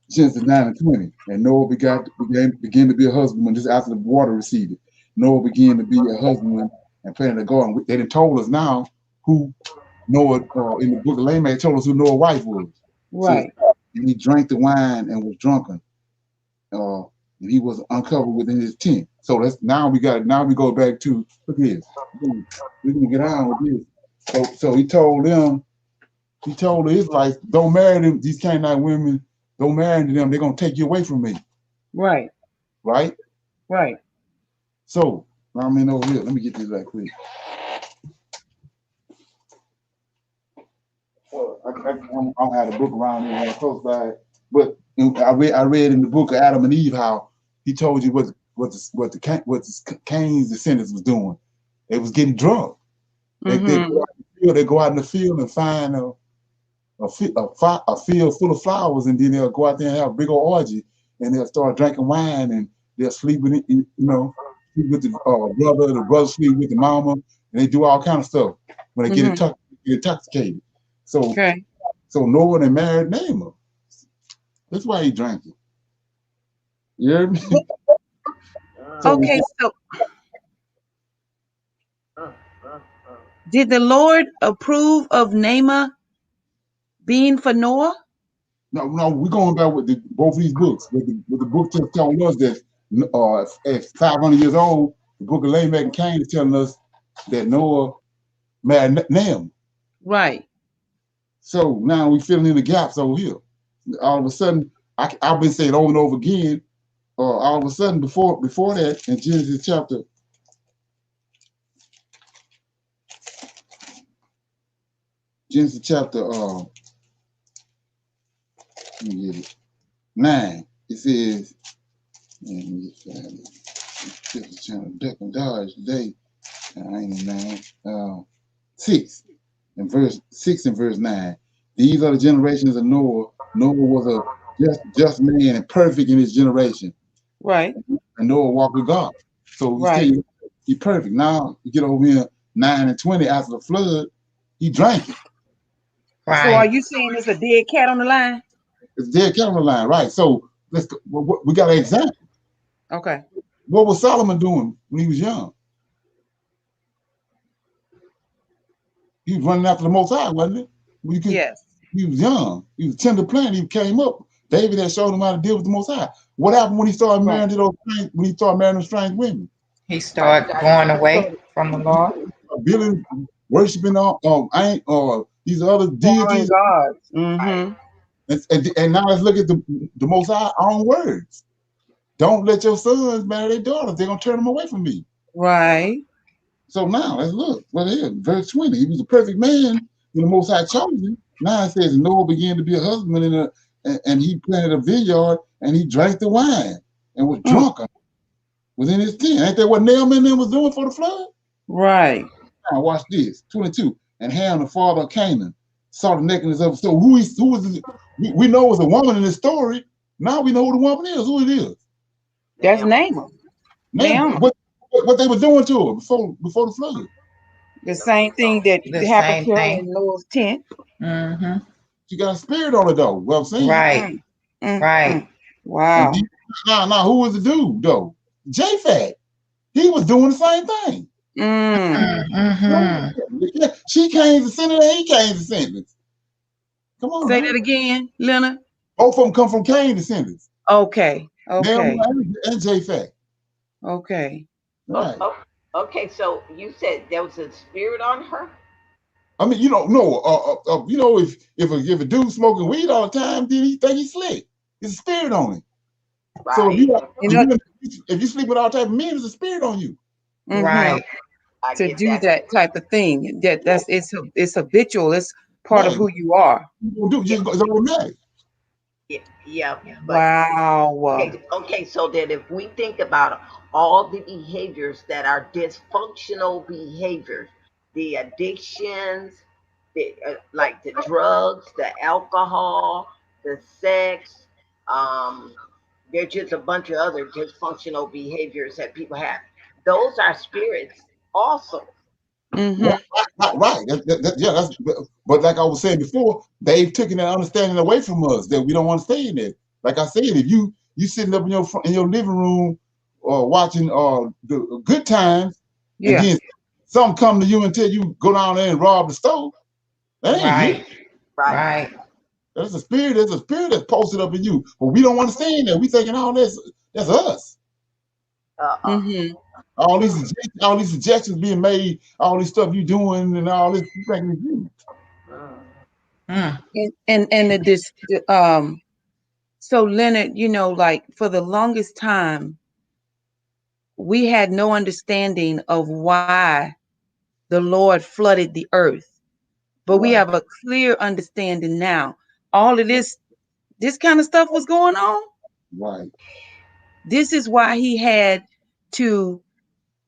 Genesis 9 and 20. And Noah began to be a husbandman just after the water receded. Noah began to be a husbandman and planted a garden. They done told us now who Noah, in the book of Lamech, told us who Noah's wife was. Right. And he drank the wine and was drunken. And he was uncovered within his tent. So now we go back to, look at this. We're gonna get on with this. So he told the Israelites, don't marry them, these Canaanite women, don't marry them, they're gonna take you away from me. Right. Right? Right. So I'm in over here. Let me get this right quick. I don't have the book around here close by, but I read in the book of Adam and Eve how he told you what the Cain's descendants was doing. They was getting drunk. They go out in the field and find a field full of flowers, and then they'll go out there and have a big old orgy, and they'll start drinking wine, and they'll sleep with it, sleep with the brother sleep with the mama, and they do all kind of stuff when they get intoxicated. So Noah and married Naaman. That's why he drank it. You hear me? Okay, so did the Lord approve of Naaman being for Noah? No, we're going back with both of these books. With the book just telling us that at 500 years old, the book of Lamech and Cain is telling us that Noah married Naaman. Right. So now we filling in the gaps over here. All of a sudden, I've been saying over and over again. All of a sudden, before that, in Genesis chapter 9, it says, trying to duck and dodge today. I ain't in 9. 6 and verse 9. These are the generations of Noah. Noah was a just man and perfect in his generation. Right. And Noah walked with God. So he's telling you he's perfect. Now you get over here 9 and 20 after the flood, he drank it. Right. So are you saying there's a dead cat on the line? It's dead cat on the line, right? So we got an example. Okay. What was Solomon doing when he was young? He was running after the Most High, wasn't it? Yes. He was young. He was tender plant. He came up. David had showed him how to deal with the Most High. What happened when he started marrying those strange women? He started going away from the Lord. Building, worshiping these other deities. Gods. Mm-hmm. And now let's look at the Most High own words. Don't let your sons marry their daughters. They're gonna turn them away from me. Right. So now let's look. Well, here, verse 20. He was a perfect man when the Most High chose him. Now it says Noah began to be a husband and he planted a vineyard and he drank the wine and was drunk. was in his tent. Ain't that what Naaman and them was doing for the flood? Right. Now watch this. 22. And Ham, the father of Canaan, saw the nakedness of. So who was it? We know it's a woman in this story. Now we know who the woman is. Who it is? That's Damn. Naaman. Naaman. What they were doing to her before the flood. The same thing that The happened same to her thing. in Noah's tent. Mm-hmm. She got a spirit on her though. Well, I'm saying. Right. Right. And Wow. then, now, who was the dude though? Japhet. He was doing the same thing. Mm-hmm. She came to sentence, and he came to sentence. Come on. Say man. that again, Leonard. Both of them come from Cain descendants. Okay. Okay. And Japhet. Okay. Right. Okay, so you said there was a spirit on her? I mean, if a dude smoking weed all the time, then he think he's slick. There's a spirit on him. Right. So if you sleep with all type of men, there's a spirit on you. Mhm. Right. I To get do that type of thing. It's habitual. It's part of who you are. It's automatic. Yeah. But Wow. okay, so then if we think about all the behaviors that are dysfunctional behaviors, the addictions, like the drugs, the alcohol, the sex, there's just a bunch of other dysfunctional behaviors that people have. Those are spirits also. Mm-hmm. Right. But like I was saying before, they've taken that understanding away from us that we don't understand it. Like I said, if you sitting up in your living room or watching the good times, and then some come to you and tell you go down there and rob the store, that ain't you. Right. There's a spirit that's posted up in you, but we don't understand that. We thinking all that's us. Mm-hmm. All these suggestions being made, all this stuff you doing, and all this you thinking it's you. So Leonard, like for the longest time, we had no understanding of why the Lord flooded the earth, but we have a clear understanding now. All of this kind of stuff was going on. Right. This is why he had to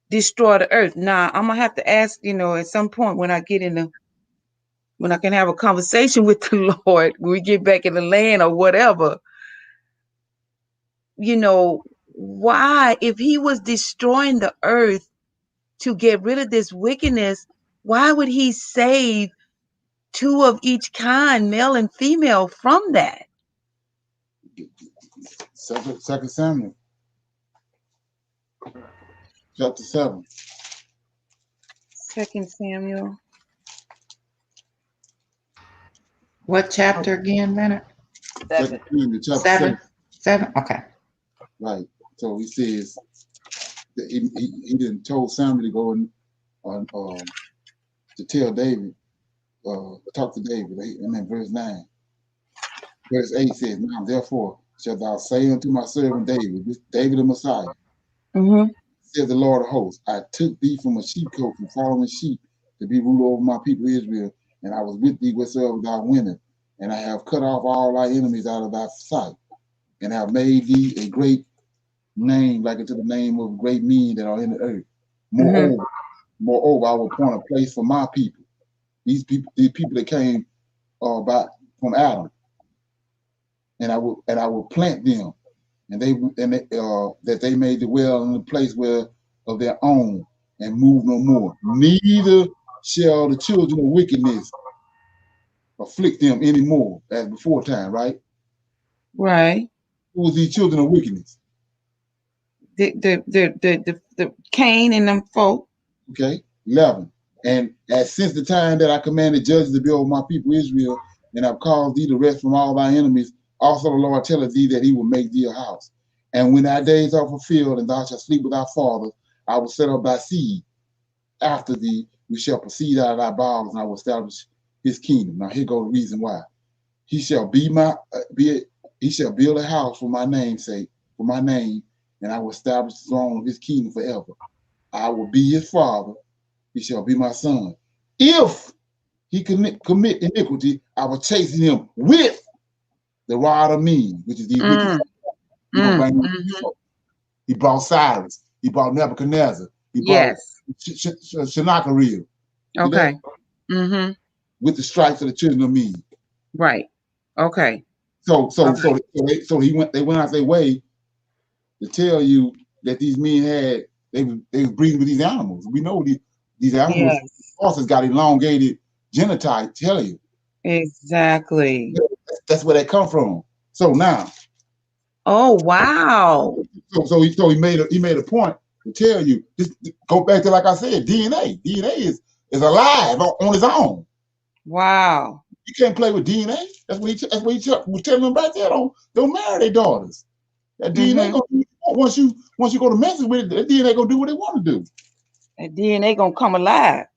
destroy the earth. Now I'm gonna have to ask, at some point when I can have a conversation with the Lord, when we get back in the land or whatever, why, if he was destroying the earth to get rid of this wickedness, why would he save two of each kind, male and female, from that? Second Samuel, chapter 7. 2 Samuel. What chapter again, Leonard? 2 Samuel, chapter 7. Okay. Right. So he says that he didn't told Samuel to go and to tell David, talk to David. And then verse 9. Verse 8 says, now therefore shalt thou say unto my servant David, this David the Messiah, says the Lord of hosts, I took thee from a sheepcote from following sheep to be ruler over my people Israel, and I was with thee wheresoever thou wentest, and I have cut off all thy enemies out of thy sight, and have made thee a great name, like unto the name of great men that are in the earth. Moreover, I will appoint a place for my people. These people that came from Adam, and I will plant them, and that they may dwell in a place of their own, and move no more. Neither shall the children of wickedness afflict them anymore as before time. Right. Right. Who was these children of wickedness? The Cain and them folk. Okay. 11. And since the time that I commanded judges to be over my people Israel, and I've caused thee to rest from all thy enemies, also the Lord telleth thee that he will make thee a house. And when thy days are fulfilled, and thou shalt sleep with thy fathers, I will set up thy seed after thee, we shall proceed out of thy bowels, and I will establish his kingdom. Now here goes the reason why. He shall he shall build a house for my name's sake, and I will establish the throne of his kingdom forever. I will be his father, he shall be my son. If he commit iniquity, I will chasten him with the rod of men, which is these wicked. He brought Cyrus. He brought Nebuchadnezzar. He brought Yes. Sennacherib. See that? Okay. Mm-hmm. With the stripes of the children of men. Right. Okay. So Okay. they went out their way to tell you that these men had they was breeding with these animals. We know these animals Yes. horses got elongated genitalia. Exactly. That's where they come from. So now, Oh, wow. so he made a point to tell you. Just go back to, like I said, DNA. DNA is alive on its own. Wow. You can't play with DNA. That's what he was telling them right there. Don't marry their daughters. That DNA gonna once you go to messing with it, that DNA gonna do what they want to do. That DNA gonna come alive.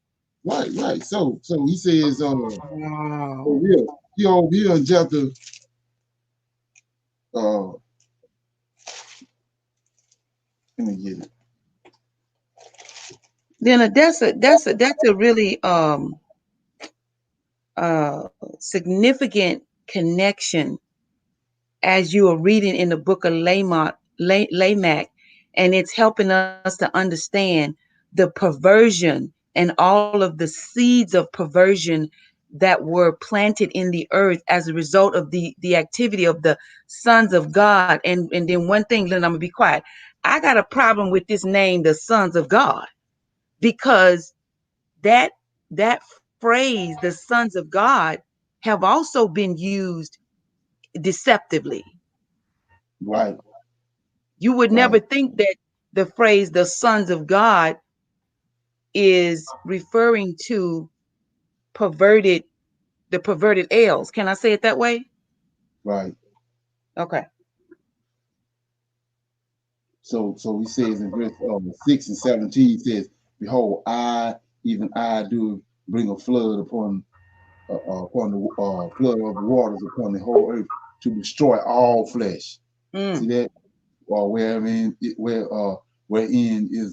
Right. So he says, Wow. he over here in chapter let me get it. Then that's a really significant connection as you are reading in the book of Lamech, and it's helping us to understand the perversion and all of the seeds of perversion that were planted in the earth as a result of the activity of the sons of God. And then one thing, Lynn, I'm gonna be quiet. I got a problem with this name, the sons of God, because that phrase, the sons of God, have also been used deceptively. Right. You would never think that the phrase the sons of God is referring to perverted, the perverted L's. Can I say it that way? Right. Okay. So he says in verse 6 and 17, he says, "Behold, even I do bring a flood upon the flood of waters upon the whole earth to destroy all flesh." See that? Or wherein is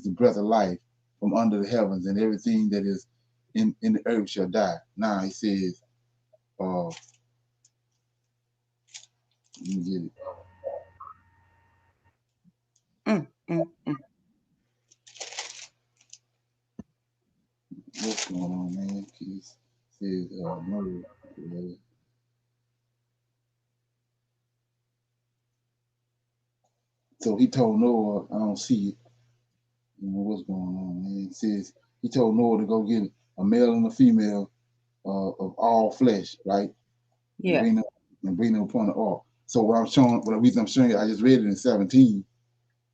the breath of life from under the heavens, and everything that is in the earth shall die. Now he says, let me get it. What's going on, man? He says, no. So he told Noah, I don't see it. You know what's going on, man. It says he told Noah to go get a male and a female of all flesh, right? Yeah. And bring them upon the ark. So what the reason I'm showing you, I just read it in 17,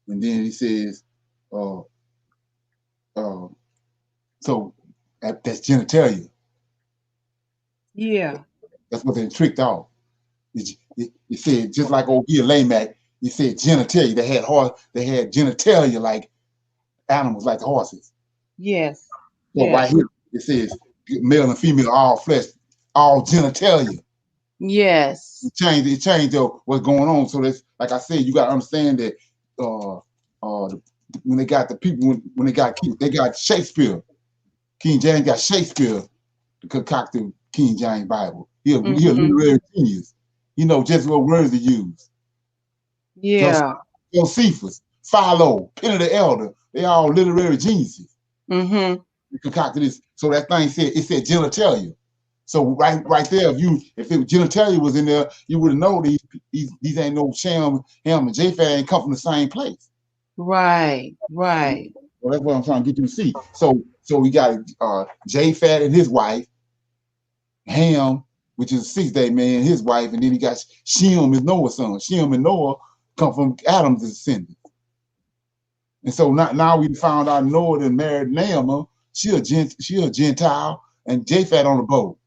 and then he says, so that's genitalia. Yeah. That's what they tricked off. It said, just like over here, Lamech, he said genitalia. They had genitalia like animals, like the horses. Yes. So right here, it says male and female, all flesh, all genitalia. Yes. It changed what's going on. So that's, like I said, you got to understand that when they got the people, when they got Shakespeare. King James got Shakespeare to concoct the King James Bible. He a literary genius. He know just what words to use. Yeah. Josephus, Philo, Pliny the Elder, they all literary geniuses. They concocted this. So that thing said genitalia. So right there, if genitalia was in there, you would have known these ain't no Shem, Ham, and Japheth ain't come from the same place. Right. Well, that's what I'm trying to get you to see. So we got Japheth and his wife, Ham, which is a 6-day man, his wife, and then he got Shem, is Noah's son. Shem and Noah come from Adam's descendants. And so now we found out Noah that married Naamah. She a Gentile, and Japheth on the boat.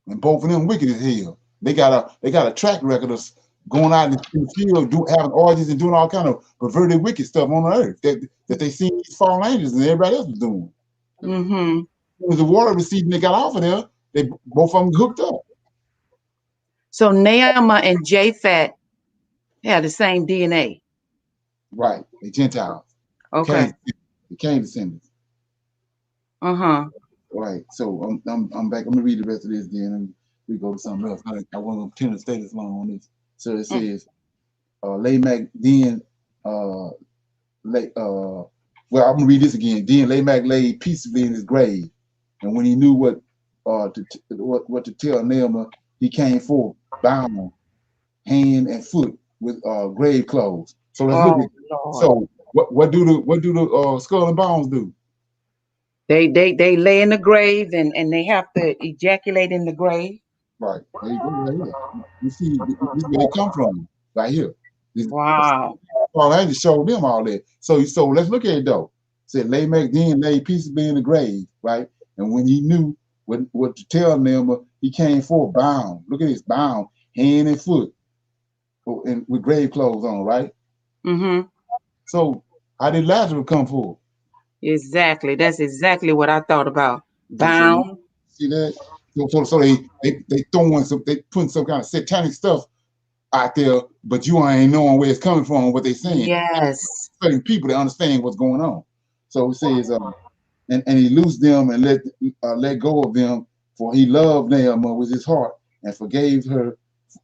And both of them wicked as hell. They got a track record of going out in the field, having orgies and doing all kind of perverted wicked stuff on the earth that they seen these fallen angels and everybody else was doing. When the water receding, they got off of there, they both of them hooked up. So Naamah and Japheth had the same DNA. Right, they Gentiles. Okay. They Cain descendants. Right. So I'm back. I'm gonna read the rest of this then, and we go to something else. I wasn't gonna pretend to stay this long on this. So it says, Lamech then well, I'm gonna read this again. Then Lamech lay peaceably in his grave, and when he knew what to tell Naaman, he came forth bound hand and foot with grave clothes. So let's look Oh at. Lord. So what do the skull and bones do? They lay in the grave and they have to ejaculate in the grave. Right. There you go. Right here. You see, this is where they come from. Right here. Wow. Well, I just showed them all that. So let's look at it though. Said Lamech then lay peaceably in the grave, right? And when he knew what to tell them, he came forth bound. Look at this, bound, hand and foot, and with grave clothes on, right? Mm-hmm. So how did Lazarus come forth? Exactly. That's exactly what I thought about. So Bound. see that? So they throwing some, they putting some kind of satanic stuff out there, but you ain't knowing where it's coming from, what they saying. Yes. Certain people that understand what's going on. So it says, and he loosed them and let go of them, for he loved them with his heart and forgave her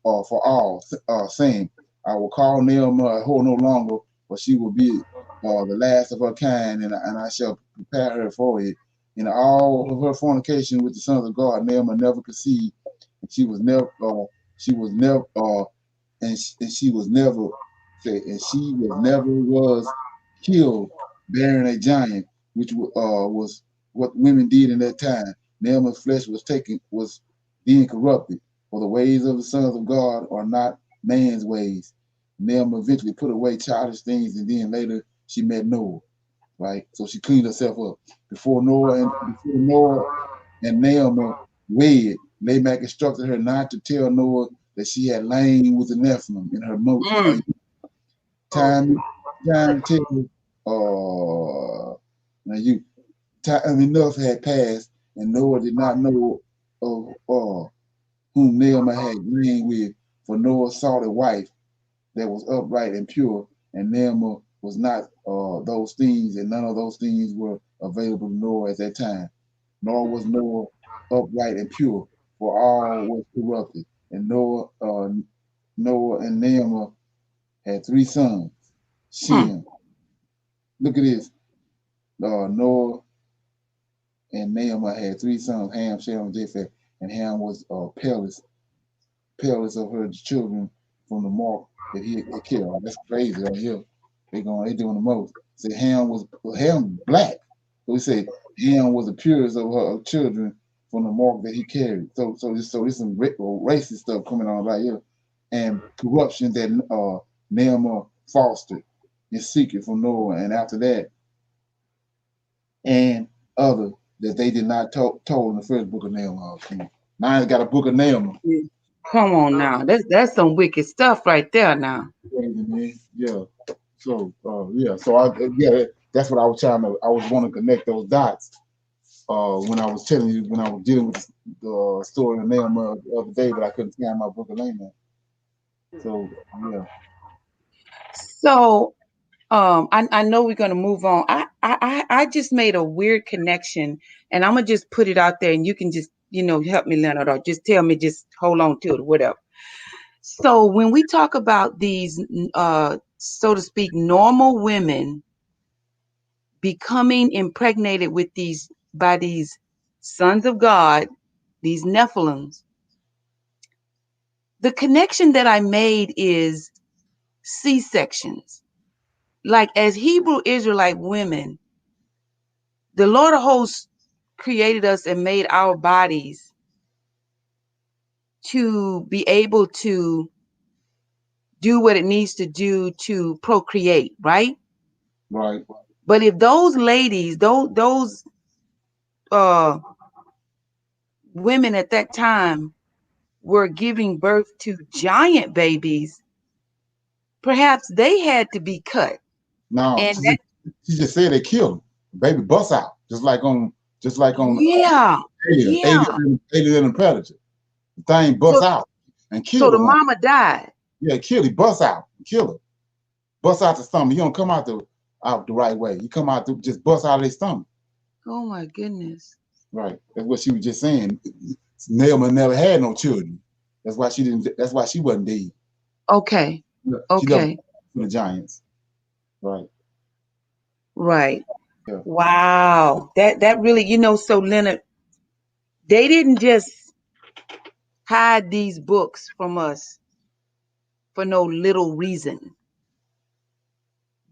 for all, saying, I will call Naomi a whore no longer, for she will be the last of her kind, and I shall prepare her for it. In all of her fornication with the sons of God, Naomi never conceived, and she was never, and she was never, was killed bearing a giant, which was what women did in that time. Naaman's flesh was being corrupted, for the ways of the sons of God are not man's ways. Naaman eventually put away childish things, and then later she met Noah, right? So she cleaned herself up. Before Noah and Naaman wed, Lamech instructed her not to tell Noah that she had lain with the Nephilim in her most time till time enough had passed, and Noah did not know of whom Naaman had lain with, for Noah sought a wife that was upright and pure, and Naaman was not those things, and none of those things were available to Noah at that time. Nor was Noah upright and pure, for all was corrupted. And Noah and Naaman had 3 sons. Shem. Look at this. Noah and Naaman had 3 sons, Ham, Shem, and Japheth. And Ham was Pelis of her children from the mark that he had killed. That's crazy right here. They doing the most. Say Ham black. So we say Ham was the purest of her children from the mark that he carried. So there's some racist stuff coming on right here, and corruption that Naaman fostered in secret from Noah, and after that, and other that they did not told in the first book of Naaman. Mine's got a book of Naaman. Come on now. That's some wicked stuff right there now. Yeah. So that's what I was want to connect those dots. When I was dealing with the story of Naaman the other day, but I couldn't find my book of Naaman. So yeah. So I know we're gonna move on. I just made a weird connection, and I'm gonna just put it out there, and you can just help me, Leonard, or just tell me, just hold on to it or whatever. So when we talk about these so to speak normal women becoming impregnated by these sons of God, these Nephilims, the connection that I made is C-sections. Like, as Hebrew Israelite women, the Lord of hosts created us and made our bodies to be able to do what it needs to do to procreate, right? Right. But if those ladies, those women at that time were giving birth to giant babies, perhaps they had to be cut. No, And she just said they killed him. Baby bust out, just like on yeah. Alien and the Predator. The thing bust out and killed. So the mama died. Yeah, killed. He bust out, kill her. Bust out the stomach. You don't come out the right way. You come out just bust out of their stomach. Oh my goodness. Right. That's what she was just saying. Naaman never had no children. That's why she wasn't dead. Okay. She never Okay. for the Giants. Right. Right. Yeah. Wow. That really, so Leonard, they didn't just hide these books from us for no little reason.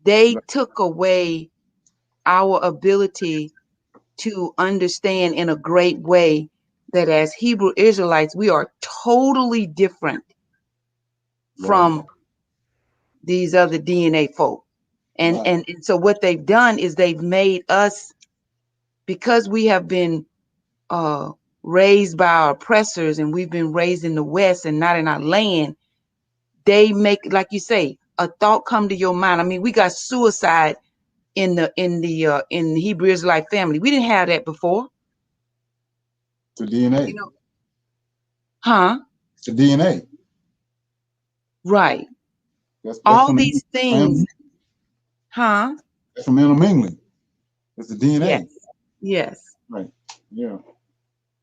They Right. took away our ability to understand in a great way that as Hebrew Israelites, we are totally different from these other DNA folk. And, Right. and so what they've done is they've made us, because we have been raised by our oppressors and we've been raised in the West and not in our land, they make, like you say, a thought come to your mind. I mean, we got suicide in the Hebrew Israelite family. We didn't have that before. The DNA. You know, huh? The DNA. Right. That's All from these things, huh? That's from intermingling. It's the DNA. Yes. Yes. Right. Yeah.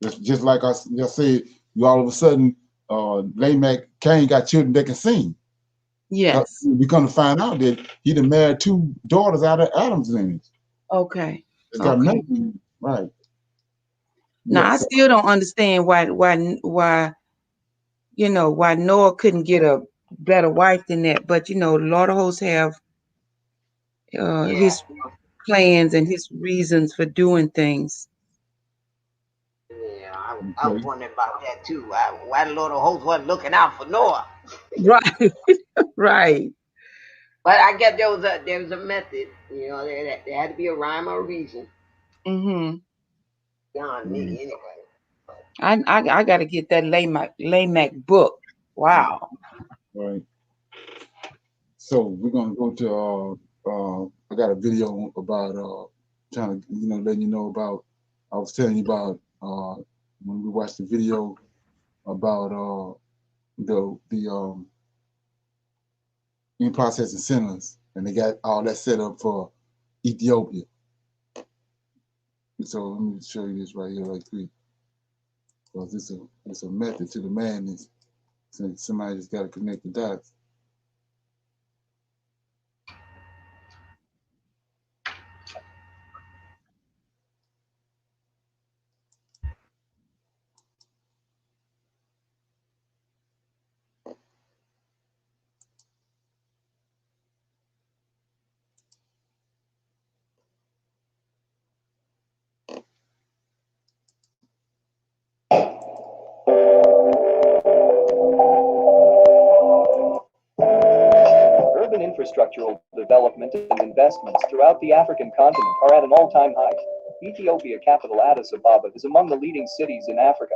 It's just like I just said, you all of a sudden, Lamech Cain got children that can sing. Yes. We're going to find out that he done married 2 daughters out of Adam's lineage. Okay. It's got Okay. nothing. Right. Now Yeah, I so- still don't understand why why Noah couldn't get a better wife than that. But the Lord of hosts have his plans and his reasons for doing things. Yeah, I was wondering about that too. Why the Lord of hosts wasn't looking out for Noah? Right. Right. But I guess there was a method. There had to be a rhyme or a reason. Mm-hmm. Beyond me, anyway. I got to get that Lamech book. Wow. Right. So we're gonna go to I got a video about trying to letting you know about I was telling you about when we watched the video about the in processing centers, and they got all that set up for Ethiopia. So let me show you this right here right quick, because it's a method to the madness. Since somebody just got to connect the dots. Urban infrastructural development and investments throughout the African continent are at an all-time high. Ethiopia capital Addis Ababa is among the leading cities in Africa,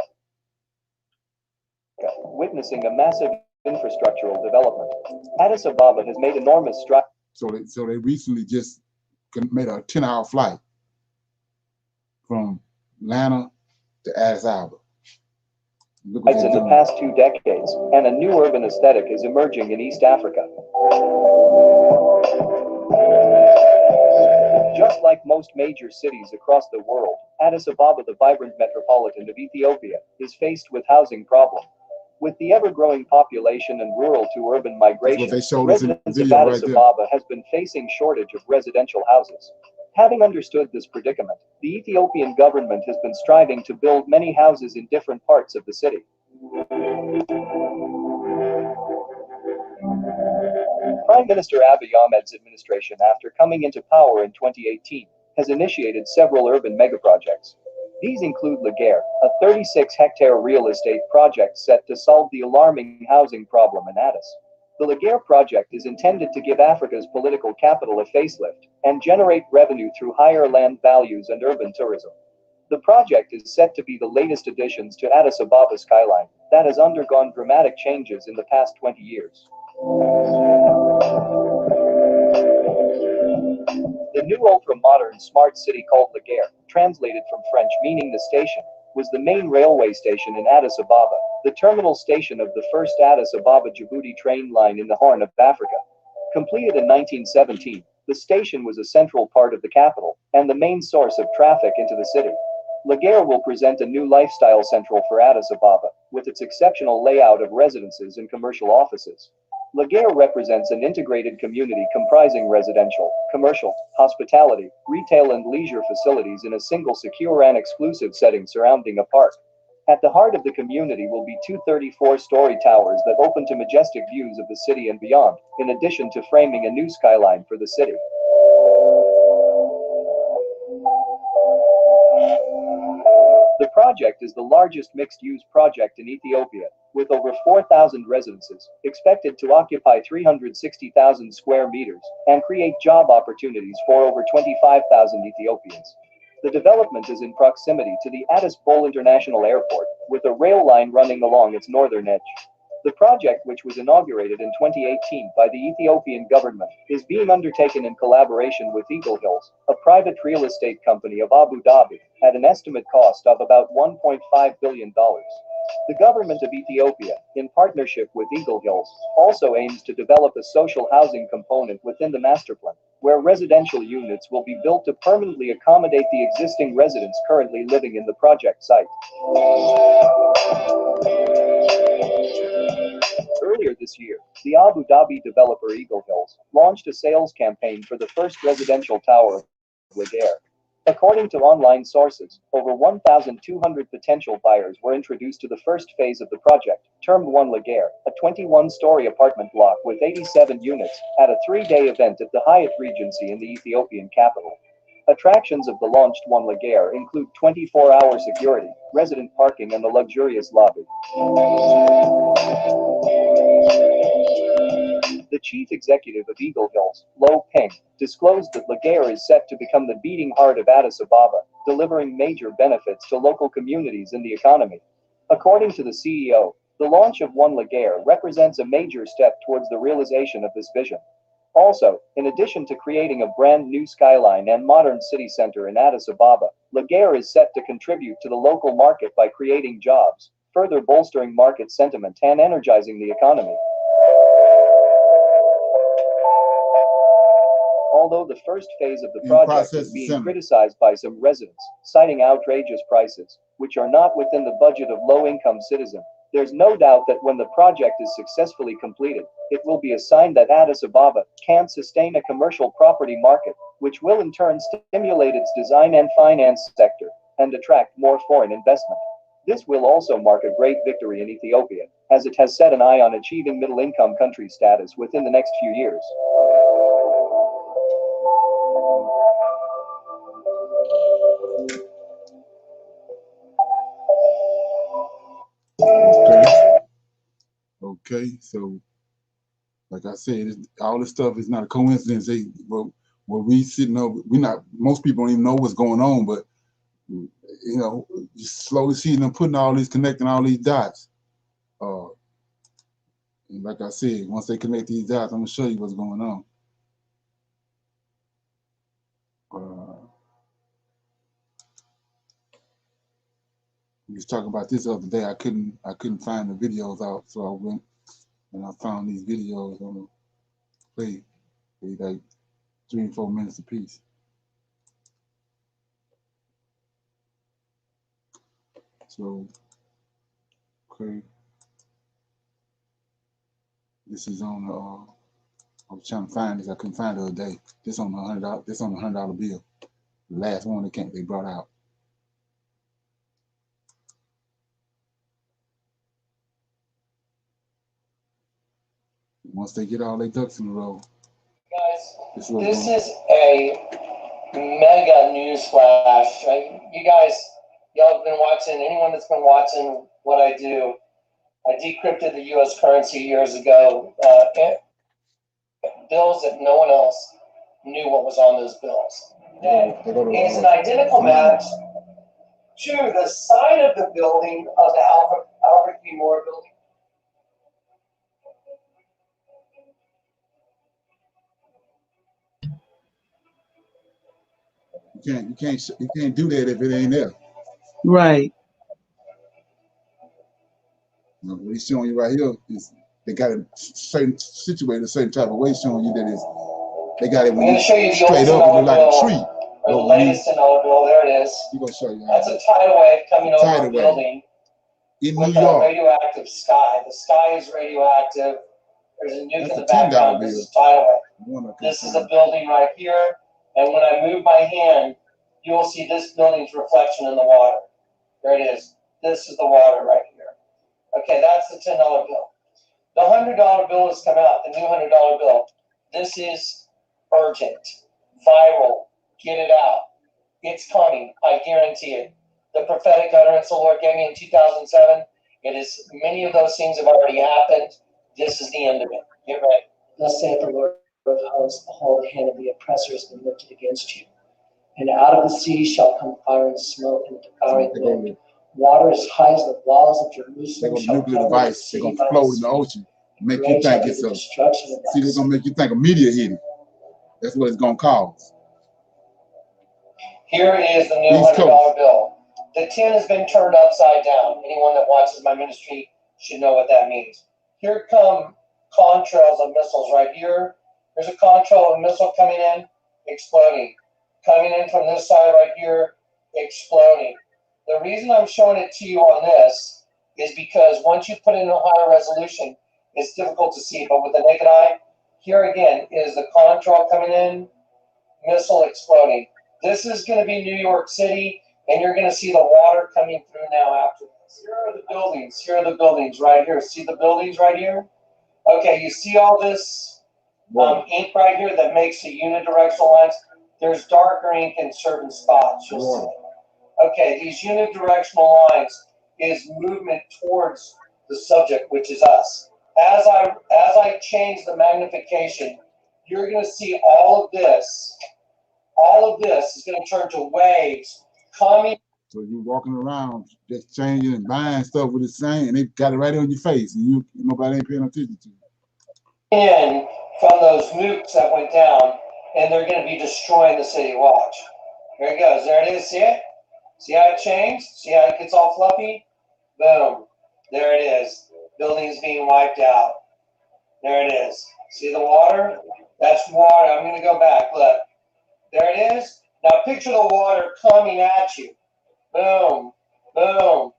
witnessing a massive infrastructural development. Addis Ababa has made enormous strides. So they recently just made a 10-hour flight from Atlanta to Addis Ababa. Look what in they're the doing. past 2 decades, and a new urban aesthetic is emerging in East Africa. Just like most major cities across the world, Addis Ababa, the vibrant metropolitan of Ethiopia, is faced with housing problem. With the ever-growing population and rural to urban migration, they showed us in the residents of video Addis right there. Ababa has been facing shortage of residential houses. Having understood this predicament, the Ethiopian government has been striving to build many houses in different parts of the city. Prime Minister Abiy Ahmed's administration, after coming into power in 2018, has initiated several urban megaprojects. These include Laguerre, a 36-hectare real estate project set to solve the alarming housing problem in Addis. The Laguerre project is intended to give Africa's political capital a facelift and generate revenue through higher land values and urban tourism. The project is set to be the latest additions to Addis Ababa skyline that has undergone dramatic changes in the past 20 years. The new ultra-modern smart city called Laguerre, translated from French meaning the station, was the main railway station in Addis Ababa, the terminal station of the first Addis Ababa-Djibouti train line in the Horn of Africa. Completed in 1917, the station was a central part of the capital and the main source of traffic into the city. Laguerre will present a new lifestyle central for Addis Ababa, with its exceptional layout of residences and commercial offices. Laguerre represents an integrated community comprising residential, commercial, hospitality, retail and leisure facilities in a single secure and exclusive setting surrounding a park. At the heart of the community will be two 34-story towers that open to majestic views of the city and beyond, in addition to framing a new skyline for the city. The project is the largest mixed-use project in Ethiopia, with over 4,000 residences, expected to occupy 360,000 square meters, and create job opportunities for over 25,000 Ethiopians. The development is in proximity to the Addis Ababa International Airport, with a rail line running along its northern edge. The project, which was inaugurated in 2018 by the Ethiopian government, is being undertaken in collaboration with Eagle Hills, a private real estate company of Abu Dhabi, at an estimate cost of about $1.5 billion. The government of Ethiopia, in partnership with Eagle Hills, also aims to develop a social housing component within the master plan, where residential units will be built to permanently accommodate the existing residents currently living in the project site. Earlier this year, the Abu Dhabi developer Eagle Hills launched a sales campaign for the first residential tower of Laguerre. According to online sources, over 1,200 potential buyers were introduced to the first phase of the project, termed One Laguerre, a 21-story apartment block with 87 units, at a 3-day event at the Hyatt Regency in the Ethiopian capital. Attractions of the launched One Laguerre include 24-hour security, resident parking, and a luxurious lobby. The chief executive of Eagle Hills, Lo Ping, disclosed that Laguerre is set to become the beating heart of Addis Ababa, delivering major benefits to local communities and the economy. According to the CEO, the launch of One Laguerre represents a major step towards the realization of this vision. Also, in addition to creating a brand new skyline and modern city center in Addis Ababa, Laguerre is set to contribute to the local market by creating jobs, further bolstering market sentiment and energizing the economy. Although the first phase of the project is being criticized by some residents, citing outrageous prices, which are not within the budget of low-income citizens, there's no doubt that when the project is successfully completed, it will be a sign that Addis Ababa can sustain a commercial property market, which will in turn stimulate its design and finance sector, and attract more foreign investment. This will also mark a great victory in Ethiopia, as it has set an eye on achieving middle-income country status within the next few years. Okay, so like I said, all this stuff is not a coincidence. We sitting over, most people don't even know what's going on, but you know, just slowly seeing them connecting all these dots. And like I said, once they connect these dots, I'm gonna show you what's going on. We was talking about this the other day. I couldn't find the videos out, so I went and I found these videos on the play. They like 3 and 4 minutes apiece. So, okay, this is on the. I was trying to find this. I couldn't find it the other day. This on the $100. This on the $100 bill. The last one they brought out. Once they get all their ducks in a row. Guys, this is a mega news flash. Y'all have been watching, anyone that's been watching what I do, I decrypted the US currency years ago. Bills that no one else knew what was on those bills. It is an identical match to the side of the building of the Albert P. Moore building. You can't do that if it ain't there. Right. What he's showing you right here is they got it situated a certain type of way, showing you that they got it when you straight up and like a tree. The latest $1 bill, there it is. He's gonna show you. That's a tidal wave coming over a building in with New York. a radioactive sky. The sky is radioactive. There's a nuke That's in the a $10 background. This bill. is tidal wave. One of This is a building right here. And when I move my hand, you will see this building's reflection in the water. There it is. This is the water right here. Okay, that's the $10 bill. The $100 bill has come out, the new $100 bill. This is urgent, viral. Get it out. It's coming. I guarantee it. The prophetic utterance the Lord gave me in 2007. It is. Many of those things have already happened. This is the end of it. Get ready. Thus saith the Lord of hosts, behold, the hand of the oppressor has been lifted against you. And out of the sea shall come fire and smoke and devouring wind. Water as high as the walls of They're Jerusalem gonna shall nuclear cover the device. They're city gonna by float the in the sea. ocean, make you Great shall think be it's the a. destruction of See, that they're gonna city. make you think a meteor hit it. That's what it's gonna cause. Here is the new East $100 Coast. bill. The 10 has been turned upside down. Anyone that watches my ministry should know what that means. Here come contrails of missiles right here. There's a contrail of missile coming in, exploding. Coming in from this side right here, exploding. The reason I'm showing it to you on this is because once you put it in a higher resolution, it's difficult to see. But with the naked eye, here again is the contrail coming in, missile exploding. This is going to be New York City, and you're going to see the water coming through now after this. Here are the buildings. Here are the buildings right here. See the buildings right here? Okay, you see all this ink right here that makes the unidirectional lines? There's darker ink in certain spots. You'll see. Okay, these unidirectional lines is movement towards the subject, which is us. As I change the magnification, you're going to see all of this. All of this is going to turn to waves coming. So you're walking around just changing and buying stuff with the same, and they got it right on your face, and nobody ain't paying attention to you. In from those nukes that went down, and they're going to be destroying the city. Watch. Here it goes. There it is. See it? See how it changed? See how it gets all fluffy? Boom. There it is. Buildings being wiped out. There it is. See the water? That's water. I'm going to go back. Look. There it is. Now picture the water coming at you. Boom. Boom.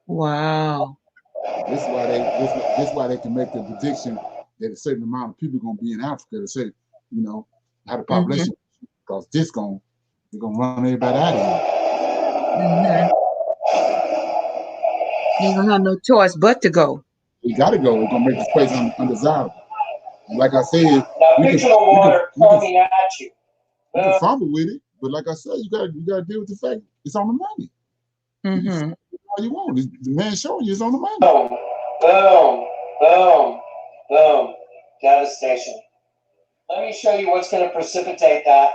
Wow. This is why they can make the prediction that a certain amount of people gonna be in Africa to say, how the population, because they're gonna run everybody out of here. They don't have no choice but to go. We gotta go. We're gonna make this place undesirable. And like I said, now picture the water coming at you. You can fumble with it, but like I said, you gotta deal with the fact it's on the money. All you want. The man showing you it's on the money. Boom, boom, boom, boom. Devastation. Let me show you what's going to precipitate that,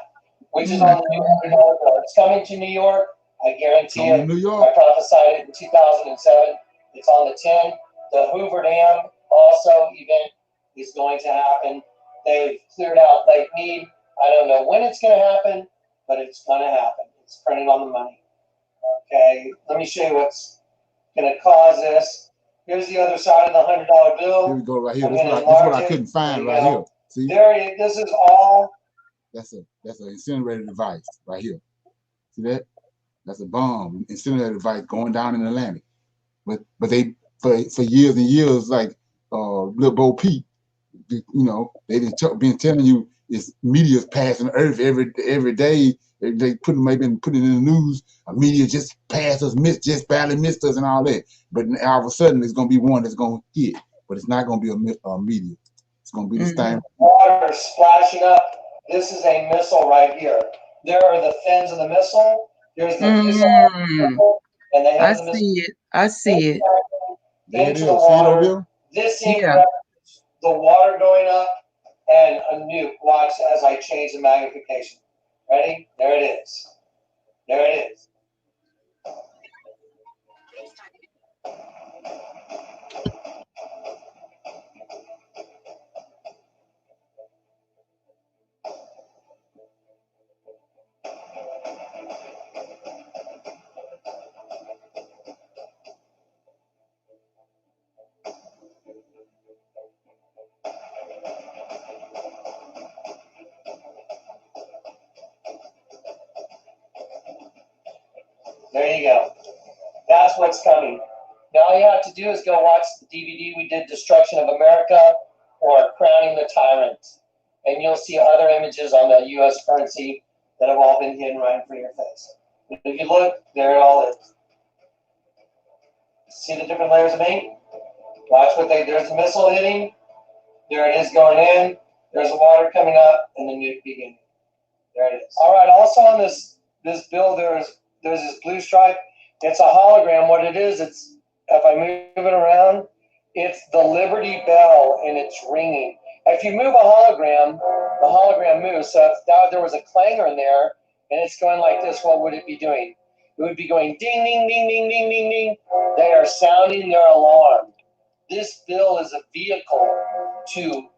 which is on the New York bill. It's coming to New York. I guarantee it. New York. I prophesied it in 2007. It's on the 10. The Hoover Dam also event is going to happen. They've cleared out Lake Mead. I don't know when it's going to happen, but it's going to happen. It's printed on the money. Okay, let me show you what's going to cause this. Here's the other side of the $100 bill. Here we go right here. This is what I couldn't find right here. See? There it is. This is all. That's an incinerator device right here. See that? That's a bomb incinerator device going down in the Atlantic. But they for years and years, like Lil Bo Peep, they've been telling you it's meteors passing the Earth every day. They been putting it in the news. A meteor just passed us, just barely missed us, and all that. But all of a sudden, there's gonna be one that's gonna hit, but it's not gonna be a meteor. It's gonna be this thing. Water splashing up. This is a missile right here. There are the fins of the missile. There's the missile, and they have the missile. I see it. There it is. See it over there? This the water going up and a nuke. Watch as I change the magnification. Ready? There it is. There it is. There you go. That's what's coming. Now all you have to do is go watch the DVD we did, Destruction of America or Crowning the Tyrant. And you'll see other images on the U.S. currency that have all been hidden right in front of your face. If you look, there it all is. See the different layers of ink? Watch there's a missile hitting. There it is going in. There's the water coming up and the nuke beginning. There it is. All right, also on this bill, there's this blue stripe. It's a hologram. What it is, it's, if I move it around, it's the Liberty Bell and it's ringing. If you move a hologram, the hologram moves. So if there was a clanger in there and it's going like this, what would it be doing? It would be going ding, ding, ding, ding, ding, ding, ding. They are sounding their alarm. This bill is a vehicle to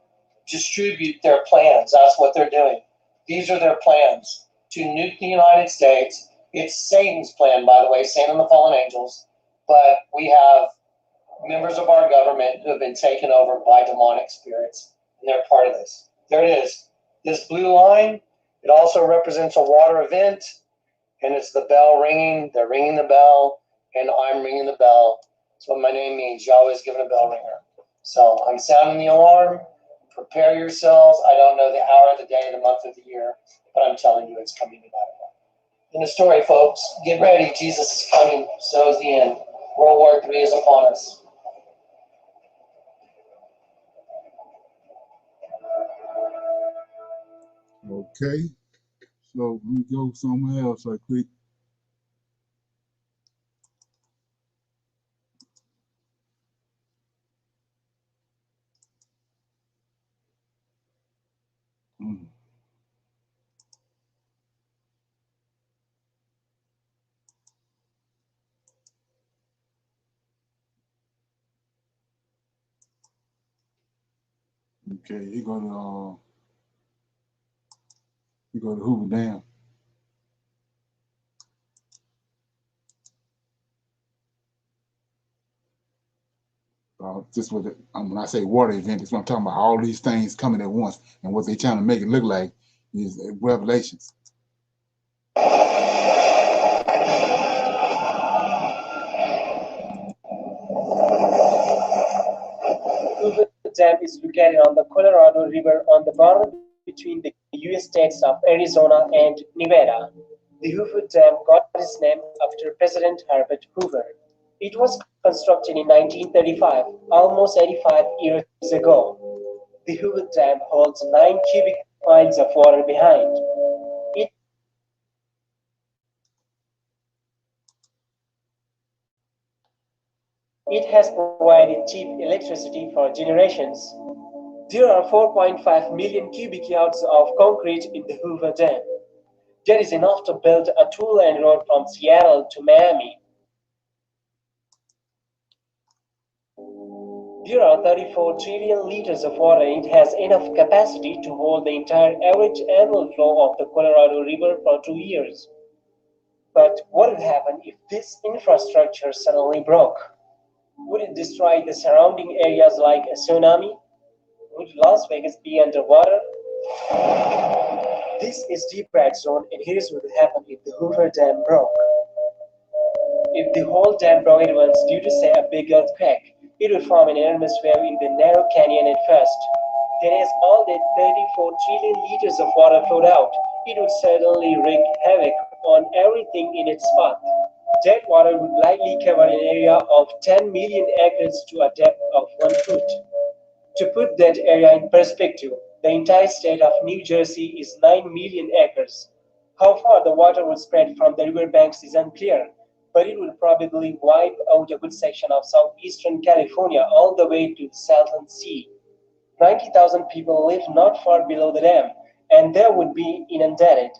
distribute their plans. That's what they're doing. These are their plans to nuke the United States. It's Satan's plan, by the way, Satan and the fallen angels. But we have members of our government who have been taken over by demonic spirits, and they're part of this. There it is. This blue line, it also represents a water event, and it's the bell ringing. They're ringing the bell, and I'm ringing the bell. That's what my name means. Yahweh's given a bell ringer. So I'm sounding the alarm. Prepare yourselves. I don't know the hour of the day, the month of the year, but I'm telling you it's coming no matter what. In the story, folks, get ready. Jesus is coming. So is the end. World War III is upon us. Okay. So let me go somewhere else right quick. Okay, you go to Hoover Dam. This was when I say water event, it's what I'm talking about. All these things coming at once, and what they trying to make it look like is Revelations. Hoover Dam is located on the Colorado River on the border between the U.S. states of Arizona and Nevada. The Hoover Dam got its name after President Herbert Hoover. It was constructed in 1935, almost 85 years ago. The Hoover Dam holds 9 cubic miles of water behind. It has provided cheap electricity for generations. There are 4.5 million cubic yards of concrete in the Hoover Dam. There is enough to build a 2-lane road from Seattle to Miami. There are 34 trillion liters of water. It has enough capacity to hold the entire average annual flow of the Colorado River for 2 years. But what would happen if this infrastructure suddenly broke? Would it destroy the surrounding areas like a tsunami? Would Las Vegas be underwater? This is Deep Red Zone, and here's what would happen if the Hoover Dam broke. If the whole dam broke at once due to, say, a big earthquake, it would form an enormous wave in the narrow canyon at first. Then as all that 34 trillion liters of water flowed out, it would certainly wreak havoc on everything in its path. That water would likely cover an area of 10 million acres to a depth of 1 foot. To put that area in perspective, the entire state of New Jersey is 9 million acres. How far the water would spread from the riverbanks is unclear, but it would probably wipe out a good section of southeastern California all the way to the Salton Sea. 90,000 people live not far below the dam, and they would be inundated.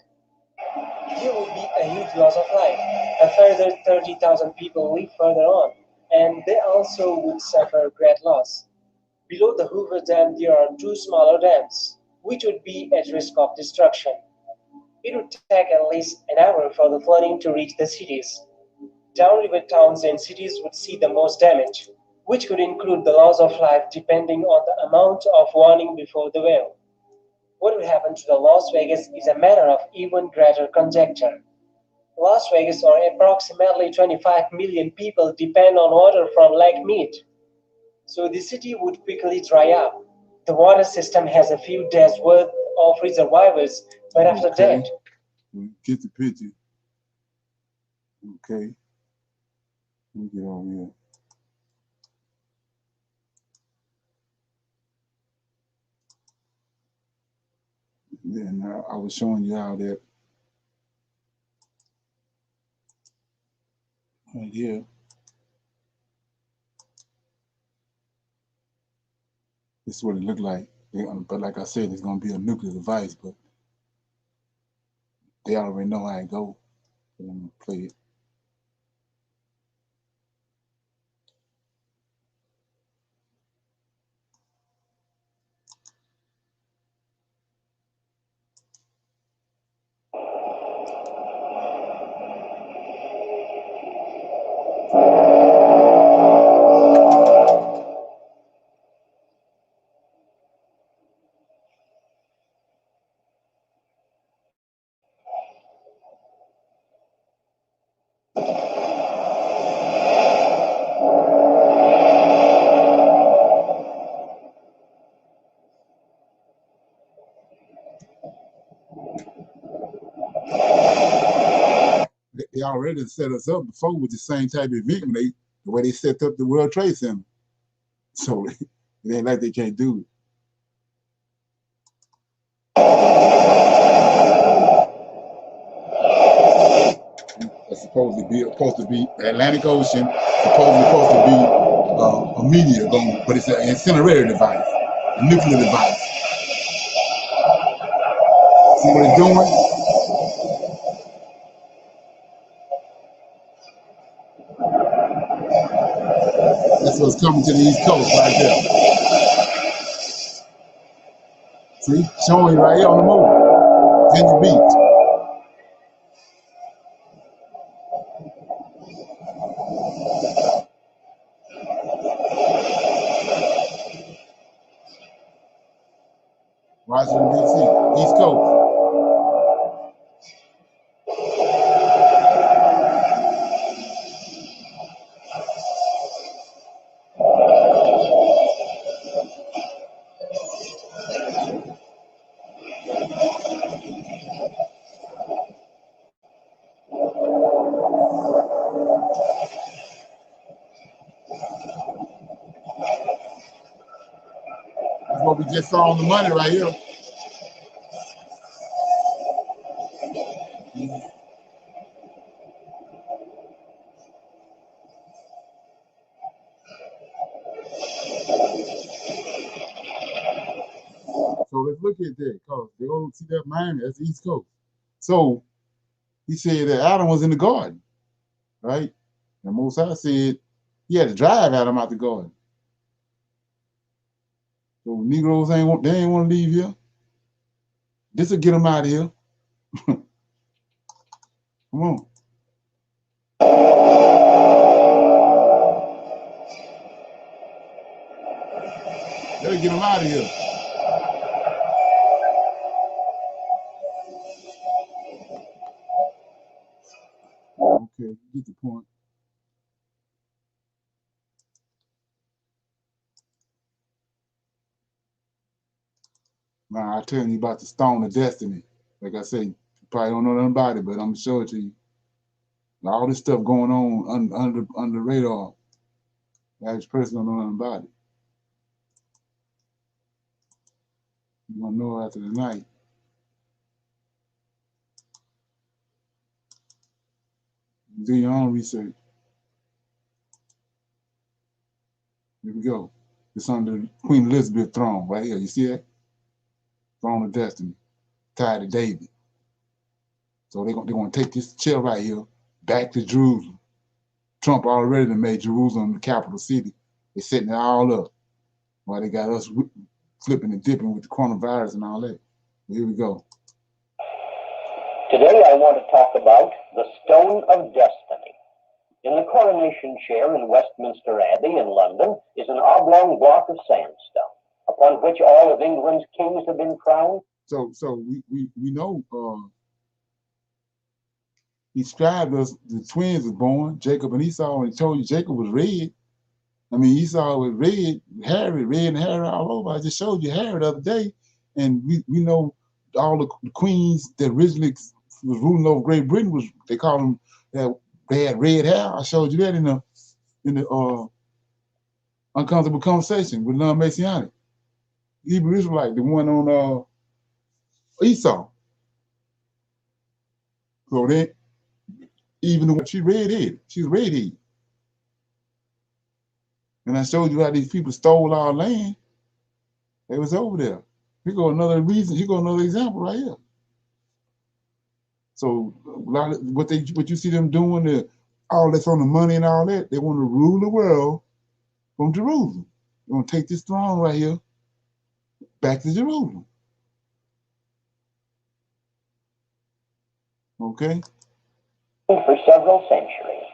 There would be a huge loss of life. A further 30,000 people live further on, and they also would suffer great loss. Below the Hoover Dam, there are 2 smaller dams, which would be at risk of destruction. It would take at least an hour for the flooding to reach the cities. Downriver towns and cities would see the most damage, which could include the loss of life depending on the amount of warning before the wave. What would happen to the Las Vegas is a matter of even greater conjecture. Las Vegas, or approximately 25 million people, depend on water from Lake Mead. So the city would quickly dry up. The water system has a few days worth of reservoirs, but after that, get the picture. Okay. Let me get on here. Then I was showing you how that right here. This is what it looked like. But like I said, it's gonna be a nuclear device, but they already know how it goes. So I'm gonna play it. They already set us up before with the same type of event when the way they set up the World Trade Center. So it ain't like they can't do it. It's supposed to be Atlantic Ocean, supposed to be a meteor going, but it's an incinerator device, a nuclear device. See what it's doing? That's what's coming to the East Coast right there. See, showing right here on the move, Virginia Beach. Washington, D.C., East Coast. That's what we just saw on the money right here. So let's look at that, because they don't see that Miami, that's the East Coast. So he said that Adam was in the garden, right? And Most High said he had to drive Adam out the garden. So Negroes ain't want to leave here. This will get them out of here. Come on. That'll get them out of here. Okay, get the point. Now, I tell you about the Stone of Destiny. Like I say, you probably don't know nothing about it, but I'm gonna show it to you. All this stuff going on under the radar. The average person don't know nothing about it. You're gonna know after the night. Do your own research. Here we go. It's under Queen Elizabeth throne right here. You see that? Throne of Destiny, tied to David. So they're gonna take this chair right here back to Jerusalem. Trump already made Jerusalem the capital city. They're setting it all up. While they got us flipping and dipping with the coronavirus and all that. Here we go. Today I want to talk about the Stone of Destiny. In the coronation chair in Westminster Abbey in London is an oblong block of sandstone, upon which all of England's kings have been crowned. So we know He described us, the twins was born, Jacob and Esau, and he told you Jacob was red. I mean, Esau was red, hairy, red and hairy all over. I just showed you hairy the other day. And we know all the queens that originally was ruling over Great Britain was, they call them, they had red hair. I showed you that in the Uncomfortable Conversation with non-Messianic. Hebrew Israelite, the one on Esau. So then, even when she redheaded, she was redheaded. And I showed you how these people stole our land. They was over there. Here go another reason. Here go another example right here. So a lot of what you see them doing, all that's on the money and all that, they want to rule the world from Jerusalem. They want to take this throne right here back to Jerusalem. Okay? For several centuries,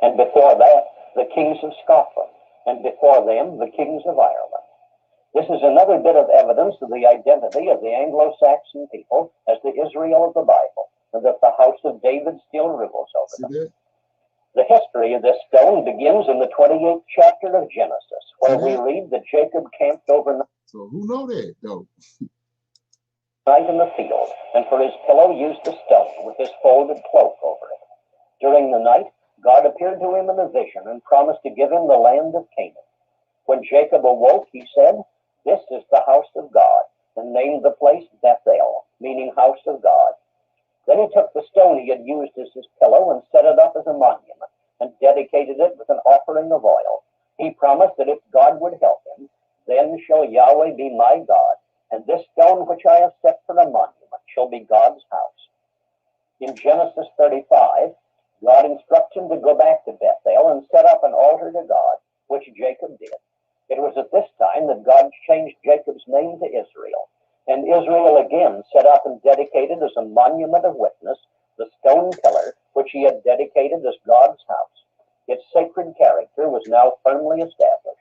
and before that, the kings of Scotland, and before them, the kings of Ireland. This is another bit of evidence of the identity of the Anglo-Saxon people as the Israel of the Bible, and that the house of David still rules over them. The history of this stone begins in the 28th chapter of Genesis, where we read that Jacob camped overnight. So who know that, though? Night in the field, and for his pillow used a stone with his folded cloak over it. During the night, God appeared to him in a vision and promised to give him the land of Canaan. When Jacob awoke, he said, "This is the house of God," and named the place Bethel, meaning house of God. Then he took the stone he had used as his pillow and set it up as a monument and dedicated it with an offering of oil. He promised that if God would help him, then shall Yahweh be my God, and this stone which I have set for a monument shall be God's house. In Genesis 35, God instructs him to go back to Bethel and set up an altar to God, which Jacob did. It was at this time that God changed Jacob's name to Israel, and Israel again set up and dedicated as a monument of witness the stone pillar which he had dedicated as God's house. Its sacred character was now firmly established.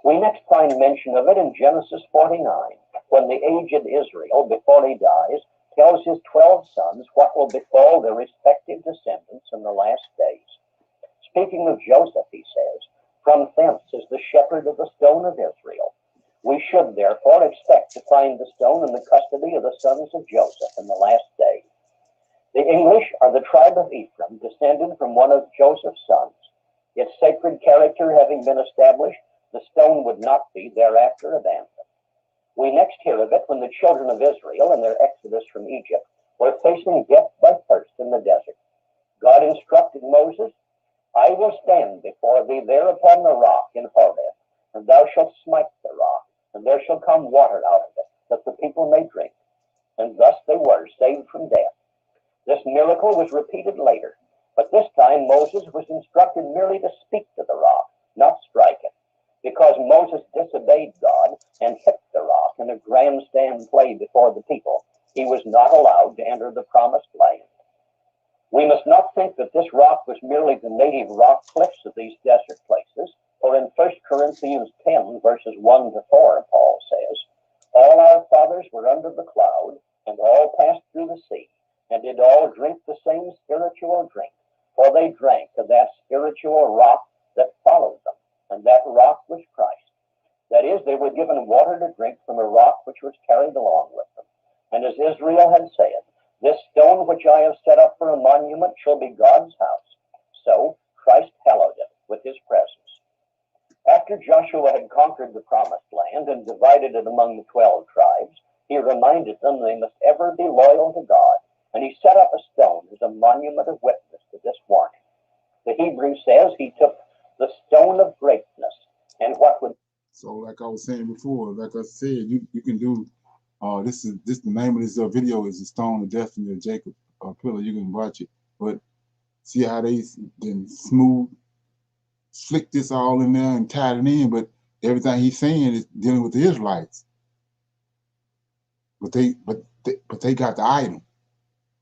We next find mention of it in Genesis 49, when the aged Israel, before he dies, tells his 12 sons what will befall their respective descendants in the last days. Speaking of Joseph, he says, "From thence is the shepherd of the stone of Israel. We should therefore expect to find the stone in the custody of the sons of Joseph in the last day." The English are the tribe of Ephraim, descended from one of Joseph's sons. Its sacred character having been established, the stone would not be thereafter abandoned. We next hear of it when the children of Israel, in their exodus from Egypt, were facing death by thirst in the desert. God instructed Moses, "I will stand before thee there upon the rock in Horeb, and thou shalt smite the rock, and there shall come water out of it, that the people may drink." And thus they were saved from death. This miracle was repeated later, but this time Moses was instructed merely to speak to the rock, not strike it. Because Moses disobeyed God and hit the rock in a grandstand play before the people, he was not allowed to enter the promised land. We must not think that this rock was merely the native rock cliffs of these desert places, for in 1 Corinthians 10, verses 1 to 4, Paul says, "All our fathers were under the cloud, and all passed through the sea, and did all drink the same spiritual drink, for they drank of that spiritual rock that followed them, and that rock was Christ." That is, they were given water to drink from a rock which was carried along with them. And as Israel had said, "This stone which I have set up for a monument shall be God's house." So Christ hallowed it with his presence. After Joshua had conquered the promised land and divided it among the 12 tribes, he reminded them they must ever be loyal to God, and he set up a stone as a monument of witness to this warning. The Hebrew says he took the stone of greatness, and what would... So like I was saying before, like I said, you can do, the name of this video is The Stone of Destiny of Jacob Pillar. You can watch it, but see how they then smooth, slick this all in there and tied it in, but everything he's saying is dealing with the Israelites. But they got the item.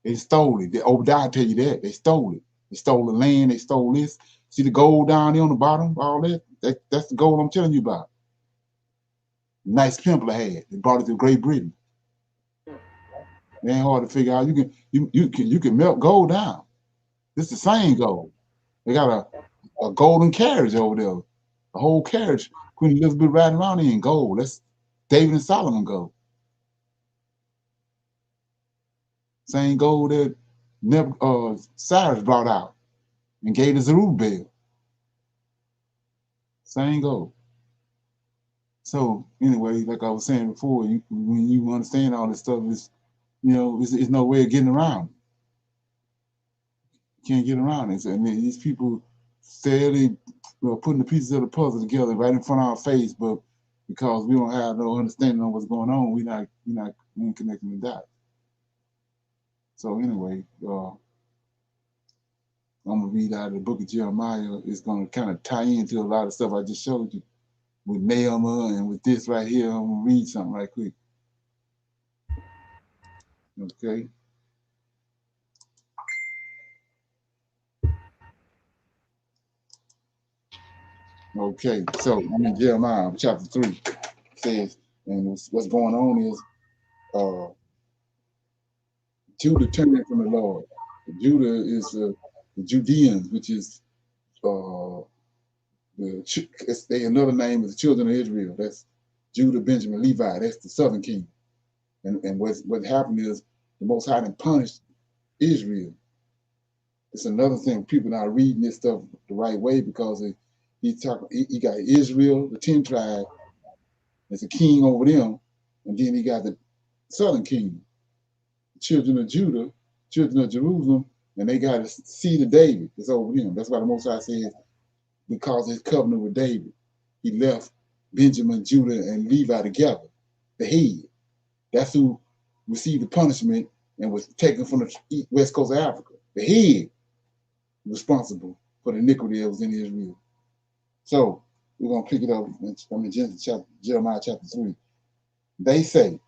They stole it. Obadiah tell you that. They stole it. They stole the land, they stole this. See the gold down there on the bottom, all that? That's the gold I'm telling you about. Nice pimple had. They brought it to Great Britain. It ain't hard to figure out. You can melt gold down. It's the same gold. They got a golden carriage over there. The whole carriage, Queen Elizabeth riding around in gold. That's David and Solomon gold. Same gold that Cyrus brought out and gave to Zerubbabel. Same gold. So anyway, like I was saying before, when you understand all this stuff, it's no way of getting around it. You can't get around it. I mean, these people steadily putting the pieces of the puzzle together right in front of our face, but because we don't have no understanding of what's going on, we ain't connecting the dots. So anyway, I'm gonna read out of the book of Jeremiah. It's gonna kind of tie into a lot of stuff I just showed you with Nehemiah and with this right here. I'm gonna read something right quick. Okay. Okay, so I'm in Jeremiah chapter 3. It says, and what's going on is Judah turning from the Lord. Judah is the Judeans, which is another name is the children of Israel. That's Judah, Benjamin, Levi. That's the southern kingdom. And what happened is the Most High done punished Israel. It's another thing. People not reading this stuff the right way because he got Israel, the 10 tribes, as a king over them, and then he got the southern kingdom, the children of Judah, children of Jerusalem, and they got a seed of David that's over them. That's why the Most High says, because his covenant with David, he left Benjamin, Judah, and Levi together, the head. That's who received the punishment and was taken from the west coast of Africa. The head responsible for the iniquity that was in Israel. So we're going to pick it up in Jeremiah chapter 3. They say,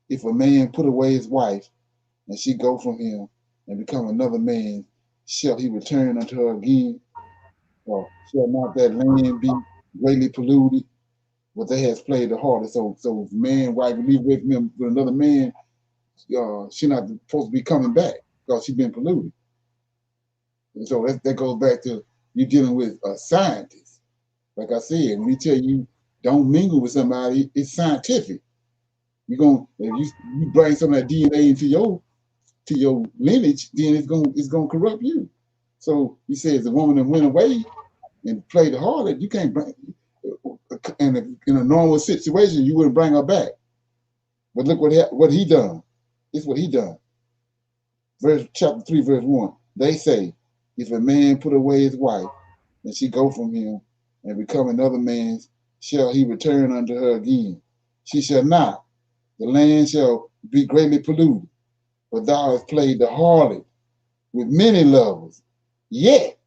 if a man put away his wife and she go from him and become another man, shall he return unto her again? Or shall not that land be greatly polluted? What they has played the hardest. So if man, wife, leave away from him with another man, she not supposed to be coming back because she's been polluted. And so that goes back to you dealing with a scientist. Like I said, when he tell you don't mingle with somebody, it's scientific. If you bring some of that DNA into your lineage, then it's gonna corrupt you. So he says the woman that went away and played the harlot, you can't bring in a normal situation, you wouldn't bring her back. But look what he done. This is what he done. Chapter 3, verse 1. They say, if a man put away his wife and she go from him and become another man's, shall he return unto her again? She shall not. The land shall be greatly polluted. For thou hast played the harlot with many lovers. Yet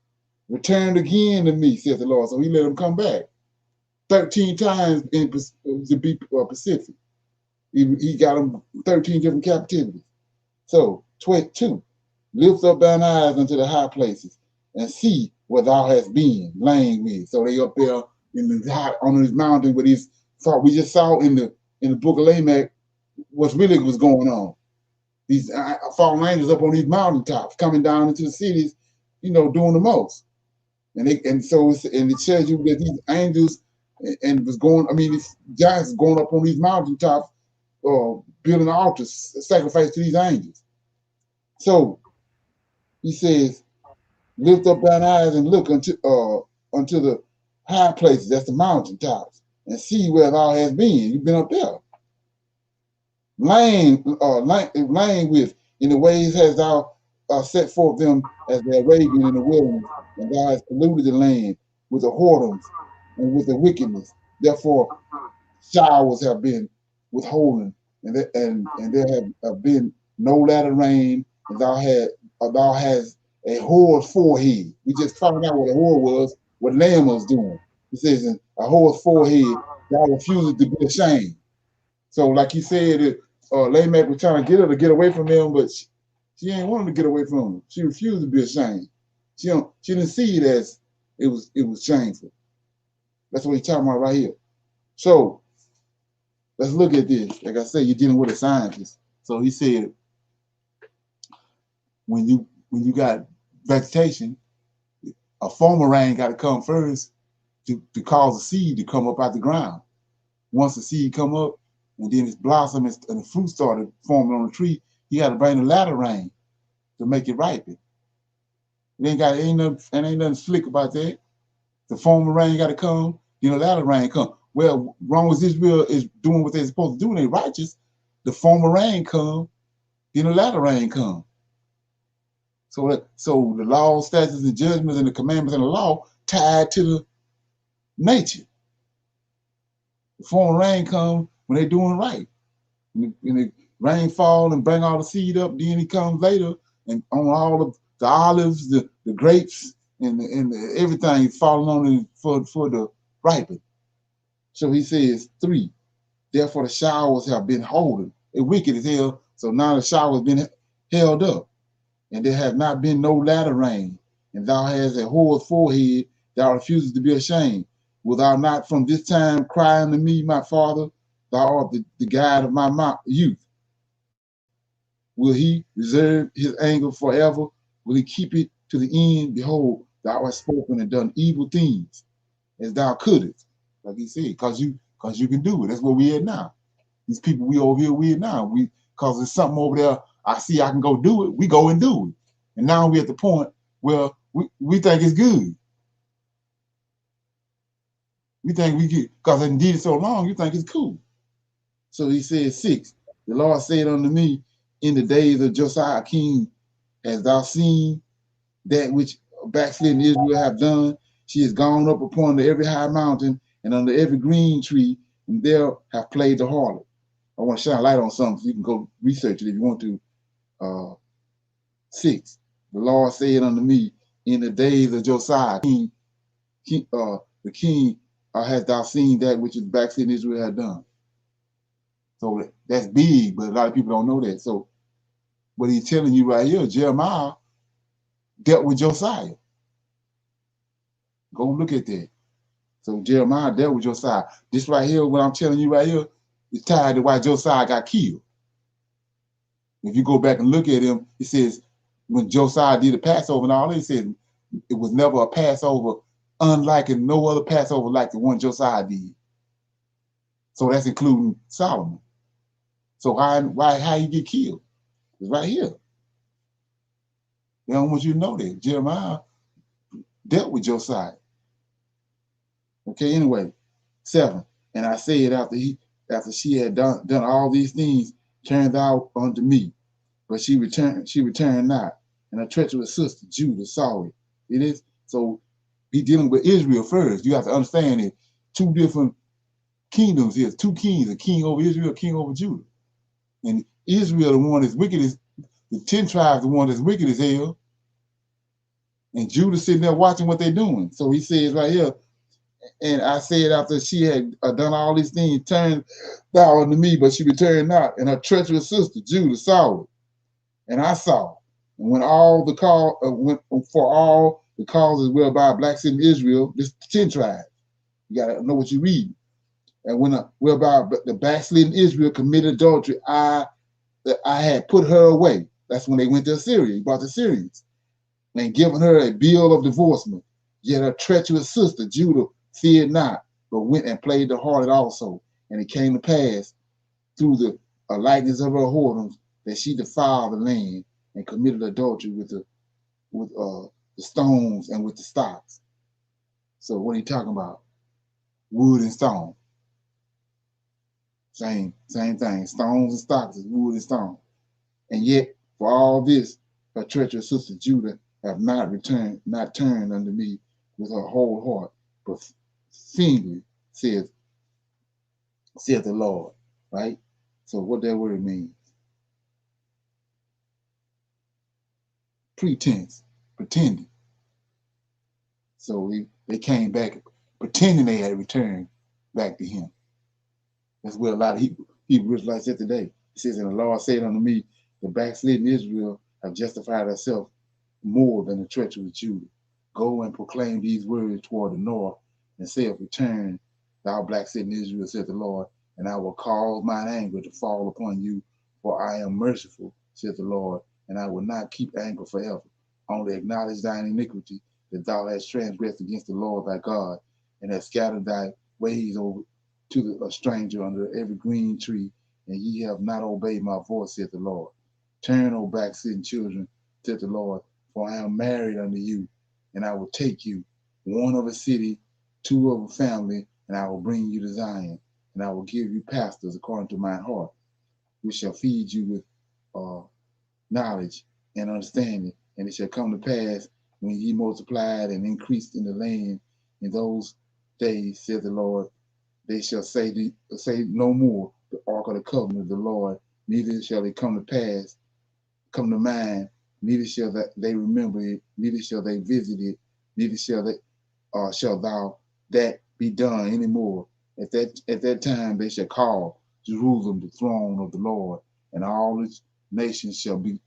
returned again to me, says the Lord. So he let him come back 13 times to be Pacific. He got him 13 different captivities. So 22, lift up thine eyes unto the high places and see where thou hast been laying with. So they up there on this mountain where we just saw in the book of Lamech what really was going on. These fallen angels up on these mountaintops coming down into the cities, doing the most. And it shows you that these angels and these giants going up on these mountaintops, building altars, sacrifice to these angels. So he says, lift up thine eyes and look unto the high places, that's the mountaintops, and see where thou hast been. You've been up there. Lying with, in the ways hast thou set forth them as the Arabian in the wilderness, and thou hast polluted the land with the whoredoms and with the wickedness. Therefore, showers have been withholden, and there have been no latter rain, and thou hast a whore's forehead. We just found out what a whore was, what Lamb was doing. He says, a whore's forehead, thou refuses to be ashamed. So, like he said, Lamech was trying to get her to get away from him, but she ain't wanting to get away from him. She refused to be ashamed. She didn't see it as it was shameful. That's what he's talking about right here. So let's look at this. Like I said, you're dealing with a scientist. So he said, when you got vegetation, a former rain got to come first to cause the seed to come up out the ground. Once the seed come up and then it's blossom and the fruit started forming on the tree, you got to bring the latter rain to make it ripen. It ain't nothing slick about that. The former rain got to come, then the latter rain come. Well, wrong as Israel is doing what they're supposed to do and they righteous, the former rain come, then the latter rain come. So the law, statutes, and judgments, and the commandments and the law tied to the nature. The former rain come when they're doing right. When the rain fall and bring all the seed up, then he comes later and on all of the olives, the grapes, and everything falling on it for the ripening. So he says 3. Therefore the showers have been holding. It's wicked as hell. So now the shower has been held up. And there have not been no latter rain, and thou hast a whore's forehead, thou refusest to be ashamed. Wilt thou not from this time cry unto me, my father? Thou art the guide of my youth. Will he reserve his anger forever? Will he keep it to the end? Behold, thou hast spoken and done evil things, as thou couldest. Like he said, because you can do it. That's where we at now. These people we over here, we at now. Because there's something over there, I see I can go do it, we go and do it. And now we're at the point where we think it's good. We think we get, because I did it so long, you think it's cool. So he said 6, the Lord said unto me, in the days of Josiah king, hast thou seen that which backslidden Israel have done? She has gone up upon every high mountain and under every green tree, and there have played the harlot. I want to shine a light on something so you can go research it if you want to. 6, the Lord said unto me, in the days of Josiah, the king, hast thou seen that which is backslidden Israel had done. So that's big, but a lot of people don't know that. So what he's telling you right here, Jeremiah dealt with Josiah. Go look at that. So Jeremiah dealt with Josiah. This right here, what I'm telling you right here, is tied to why Josiah got killed. If you go back and look at him, it says when Josiah did the Passover and all that, it said it was never a Passover unlike and no other Passover like the one Josiah did. So that's including Solomon. So how he get killed? It's right here. They don't want you to know that. Jeremiah dealt with Josiah. Okay, anyway, 7. And I said after she had done all these things, turned out unto me. But she returned not. And her treacherous sister, Judah, saw it. It is so he dealing with Israel first. You have to understand it. 2 different kingdoms here, 2 kings, a king over Israel, a king over Judah. And Israel, the one that's wicked is the 10 tribes, the one that's wicked as hell. And Judah sitting there watching what they're doing. So he says right here, and I said after she had done all these things, turned thou unto me, but she returned not. And her treacherous sister, Judah, saw it. And I saw. And when all the for all the causes whereby blacks in Israel, this 10 tribes. You gotta know what you read. And when whereby the backslidden Israel committed adultery, I had put her away. That's when they went to Assyria. He brought the Syrians and given her a bill of divorcement. Yet her treacherous sister Judah feared not, but went and played the harlot also. And it came to pass through the likeness of her whoredoms that she defiled the land and committed adultery with the stones and with the stocks. So what are you talking about? Wood and stone. Same thing. Stones and stocks is wood and stone. And yet, for all this, her treacherous sister Judah have not turned unto me with her whole heart, but singly, saith the Lord. Right? So what that word means? Pretense, pretending. So they came back pretending they had returned back to him. That's where a lot of Hebrew Israelites said today. It says, and the Lord said unto me, the backslidden Israel have justified herself more than the treacherous Judah. Go and proclaim these words toward the north, and saith, return, thou backslidden Israel, saith the Lord, and I will cause mine anger to fall upon you, for I am merciful, saith the Lord, and I will not keep anger forever. Only acknowledge thine iniquity, that thou hast transgressed against the Lord thy God, and hast scattered thy ways over to a stranger under every green tree, and ye have not obeyed my voice, saith the Lord. Turn, O backslidden children, saith the Lord, for I am married unto you, and I will take you, one of a city, two of a family, and I will bring you to Zion, and I will give you pastors according to my heart, which shall feed you with knowledge and understanding. And it shall come to pass, when ye multiplied and increased in the land in those days, saith the Lord, they shall say no more, the ark of the covenant of the Lord, neither shall it come to mind, neither shall they remember it, neither shall they visit it, neither shall thou that be done anymore. At that time they shall call Jerusalem the throne of the Lord, and all its nations shall be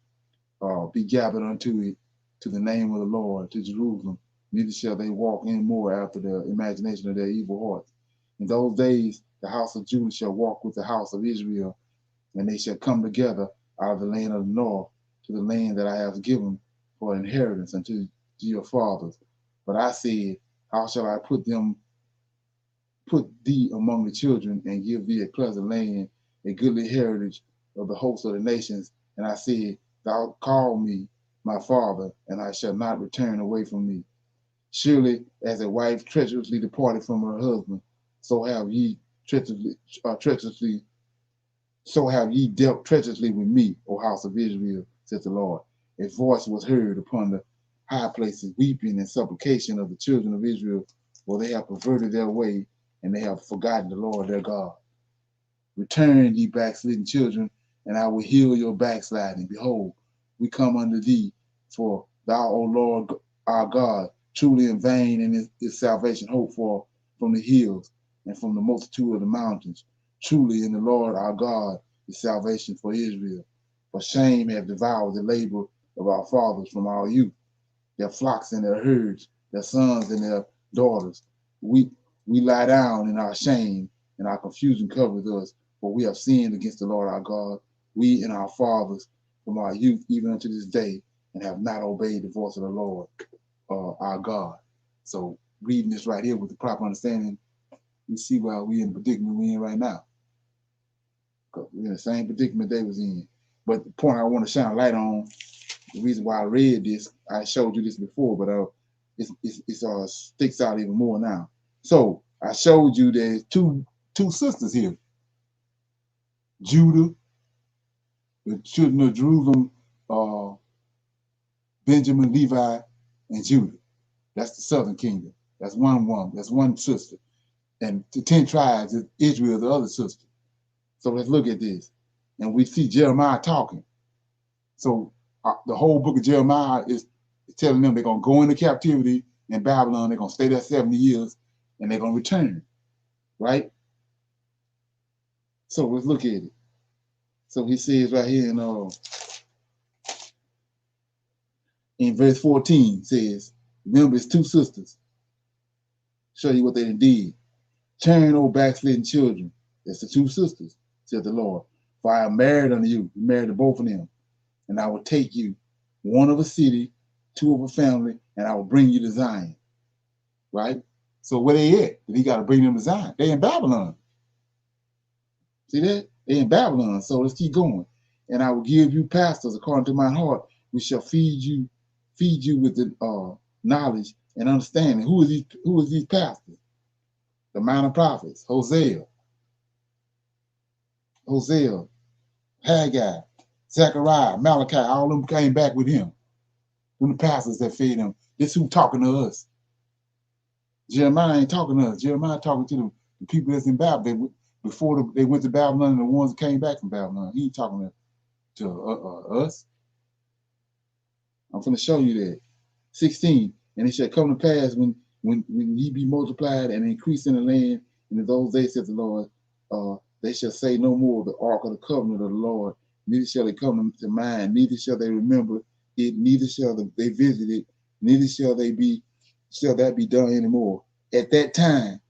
gathered unto it, to the name of the Lord, to Jerusalem. Neither shall they walk any more after the imagination of their evil hearts. In those days the house of Judah shall walk with the house of Israel, and they shall come together out of the land of the north to the land that I have given for inheritance unto your fathers. But I said, how shall I put thee among the children, and give thee a pleasant land, a goodly heritage of the host of the nations? And I said, thou call me my father, and I shall not return away from thee. Surely as a wife treacherously departed from her husband, so have ye dealt treacherously with me, O house of Israel, said the Lord. A voice was heard upon the high places, weeping and supplication of the children of Israel, for they have perverted their way, and they have forgotten the Lord their God. Return, ye backslidden children, and I will heal your backsliding. Behold, we come unto thee, for thou, O Lord our God, truly in vain in his salvation hope for from the hills and from the multitude of the mountains. Truly in the Lord our God is salvation for Israel. For shame hath devoured the labor of our fathers from our youth, their flocks and their herds, their sons and their daughters. We lie down in our shame, and our confusion covers us, for we have sinned against the Lord our God, we and our fathers from our youth even unto this day, and have not obeyed the voice of the Lord our God. So reading this right here with the proper understanding, we see why we in the predicament we're in right now. We're in the same predicament they was in. But the point I want to shine a light on, the reason why I read this, I showed you this before, but it sticks out even more now. So I showed you there's two sisters here. Judah, the children of Jerusalem, Benjamin, Levi, and Judah. That's the southern kingdom. That's one woman. That's one sister. And the 10 tribes is Israel, the other sister. So let's look at this. And we see Jeremiah talking. So the whole book of Jeremiah is telling them they're going to go into captivity in Babylon. They're going to stay there 70 years, and they're going to return. Right? So let's look at it. So he says right here in verse 14, says, remember his 2 sisters. Show you what they did. Turn, O backslidden children. That's the 2 sisters, said the Lord. For I am married unto you. You married to both of them. And I will take you, one of a city, 2 of a family, and I will bring you to Zion. Right? So where they at? He got to bring them to Zion. They in Babylon. See that? They in Babylon. So let's keep going. And I will give you pastors according to my heart, which shall feed you with the knowledge and understanding. Who is these pastors? The minor prophets, Hosea, Haggai, Zechariah, Malachi, all of them came back with him. Them the pastors that fed him. This who talking to us. Jeremiah ain't talking to us. Jeremiah talking to the people that's in Babylon. Before they went to Babylon and the ones that came back from Babylon. He ain't talking to us. I'm going to show you that. 16, and it shall come to pass when ye be multiplied and increase in the land, and in those days, saith the Lord, they shall say no more the ark of the covenant of the Lord, neither shall it come to mind, neither shall they remember it, neither shall they visit it, neither shall that be done anymore. At that time,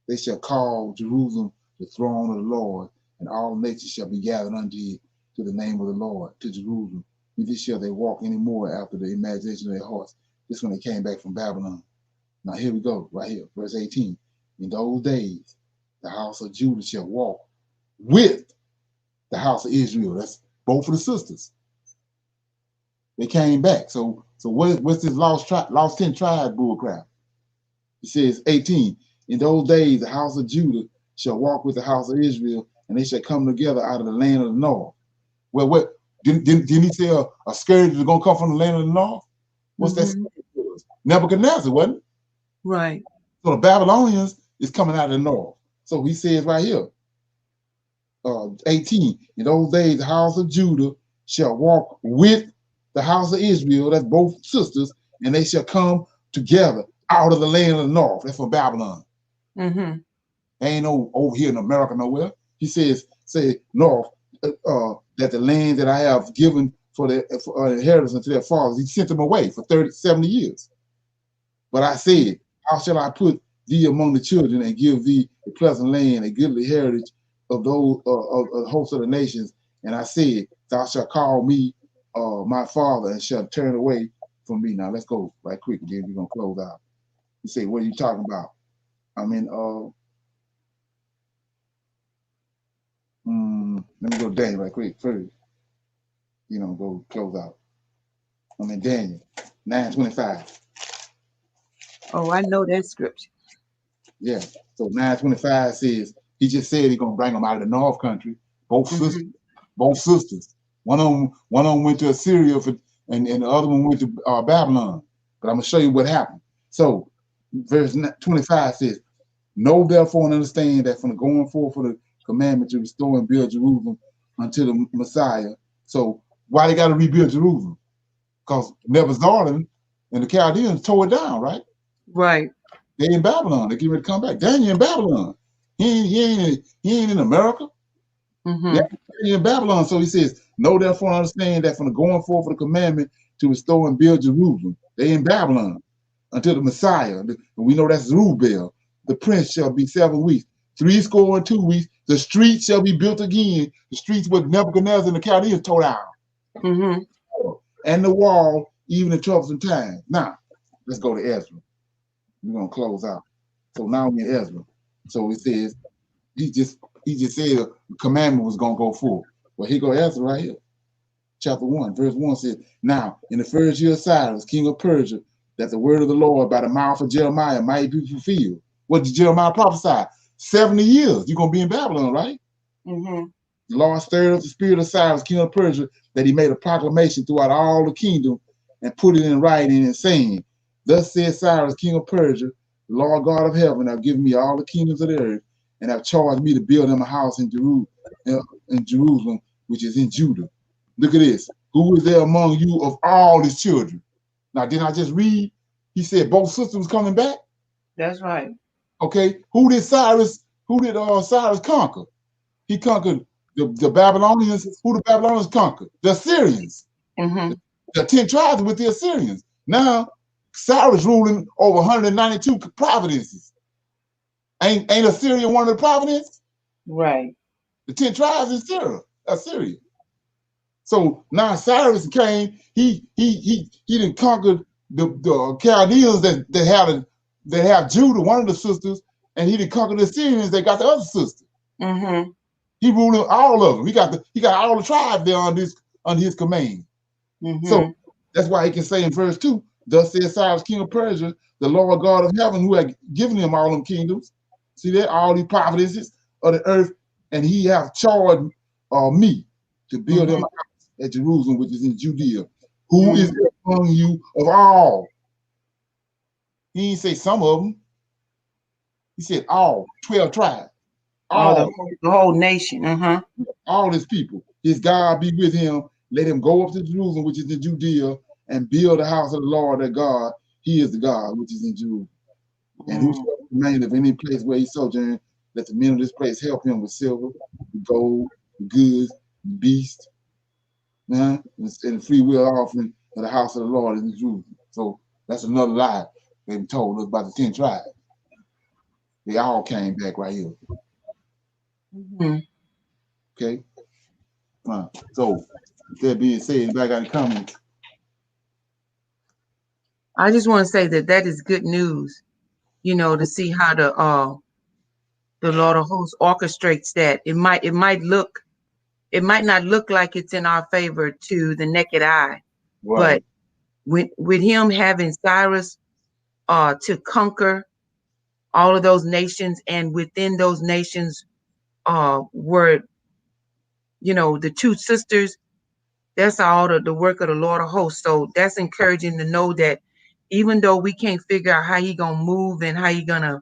they shall call Jerusalem the throne of the Lord, and all nations shall be gathered unto it, to the name of the Lord, to Jerusalem. neither shall they walk anymore after the imagination of their hearts. This when they came back from Babylon. Now here we go, right here, verse 18. In those days, the house of Judah shall walk with the house of Israel. That's both of the sisters. They came back. So what's this lost 10 tribes bullcrap? It says 18. In those days, the house of Judah shall walk with the house of Israel, and they shall come together out of the land of the north. Well, what didn't he say a scourge is gonna come from the land of the north? What's that? Nebuchadnezzar, wasn't it? Right. So the Babylonians is coming out of the north. So he says right here, 18. In those days, the house of Judah shall walk with the house of Israel, that's both sisters, and they shall come together out of the land of the north. That's from Babylon. Ain't no over here in America nowhere. He says, say north, that the land that I have given for the inheritance to their fathers, he sent them away for 70 years. But I said, how shall I put thee among the children and give thee a pleasant land, a goodly heritage of those of the hosts of the nations? And I said, thou shalt call me my father and shall turn away from me. Now let's go right quick, then we're gonna close out. You say, what are you talking about? I mean, let me go to Daniel right quick first. You know, go close out. I'm in Daniel 9:25. Oh, I know that scripture. Yeah. So 9:25 says he just said he's gonna bring them out of the north country. Both sisters. Both sisters. One of them went to Assyria and the other one went to Babylon. But I'm gonna show you what happened. So verse 25 says, know therefore and understand that from the going forth for the commandment to restore and build Jerusalem until the Messiah. So why they got to rebuild Jerusalem? Because Nebuchadnezzar and the Chaldeans tore it down, right? Right. They in Babylon. They get ready to come back. Daniel in Babylon. He ain't in America. Yeah, he in Babylon. So he says, know therefore and understand that from the going forth for the commandment to restore and build Jerusalem, they in Babylon until the Messiah. And we know that's Zerubbabel. The prince shall be 7 weeks. 62 weeks. The streets shall be built again. The streets with Nebuchadnezzar and the Chaldeans tore down. And the wall, even in troublesome times. Now, let's go to Ezra. We're gonna close out. So now we're in Ezra. So it says he just said the commandment was gonna go forth. Well, here go Ezra right here. Chapter 1, verse 1 says, now in the first year of Cyrus, king of Persia, that the word of the Lord by the mouth of Jeremiah might be fulfilled. What did Jeremiah prophesy? 70 years. You're gonna be in Babylon, right? The Lord stirred up the spirit of Cyrus, king of Persia, that he made a proclamation throughout all the kingdom and put it in writing and saying, thus said Cyrus, king of Persia, the Lord God of heaven, have given me all the kingdoms of the earth and have charged me to build him a house in Jerusalem, which is in Judah. Look at this. Who is there among you of all his children? Now, didn't I just read? He said both sisters was coming back. That's right. Okay. Who did Cyrus conquer? He conquered the Babylonians. Who the Babylonians conquered? The Assyrians. The 10 tribes with the Assyrians. Now, Cyrus ruling over 192 provinces. Ain't Assyria one of the provinces? Right. The 10 tribes in Assyria. So now Cyrus came. He didn't conquer the Chaldeans that have Judah, one of the sisters, and he didn't conquer the Assyrians that got the other sister. He ruling all of them. He got all the tribes there under his command. So that's why he can say in verse 2, thus says Cyrus, king of Persia, the Lord God of heaven, who had given him all them kingdoms. See that? All these provinces of the earth, and he hath charged me to build him a house at Jerusalem, which is in Judea. Who is among you of all? He didn't say some of them. He said all, 12 tribes. All the whole nation. All his people. His God be with him. Let him go up to Jerusalem, which is in Judea, and build the house of the Lord their God. He is the God which is in Jerusalem. And whosoever remain of any place where he sojourn, let the men of this place help him with silver, with gold, with goods, with beasts, and free will offering of the house of the Lord in Jerusalem. So that's another lie they told us about the 10 tribes. They all came back right here. Okay. So With that being said, anybody got any comments? I just want to say that is good news, you know, to see how the Lord of Hosts orchestrates that. It might not look like it's in our favor to the naked eye, Right. but with him having Cyrus to conquer all of those nations, and within those nations were, you know, the two sisters. That's all the work of the Lord of Hosts. So that's encouraging to know that even though we can't figure out how he gonna move and how he gonna,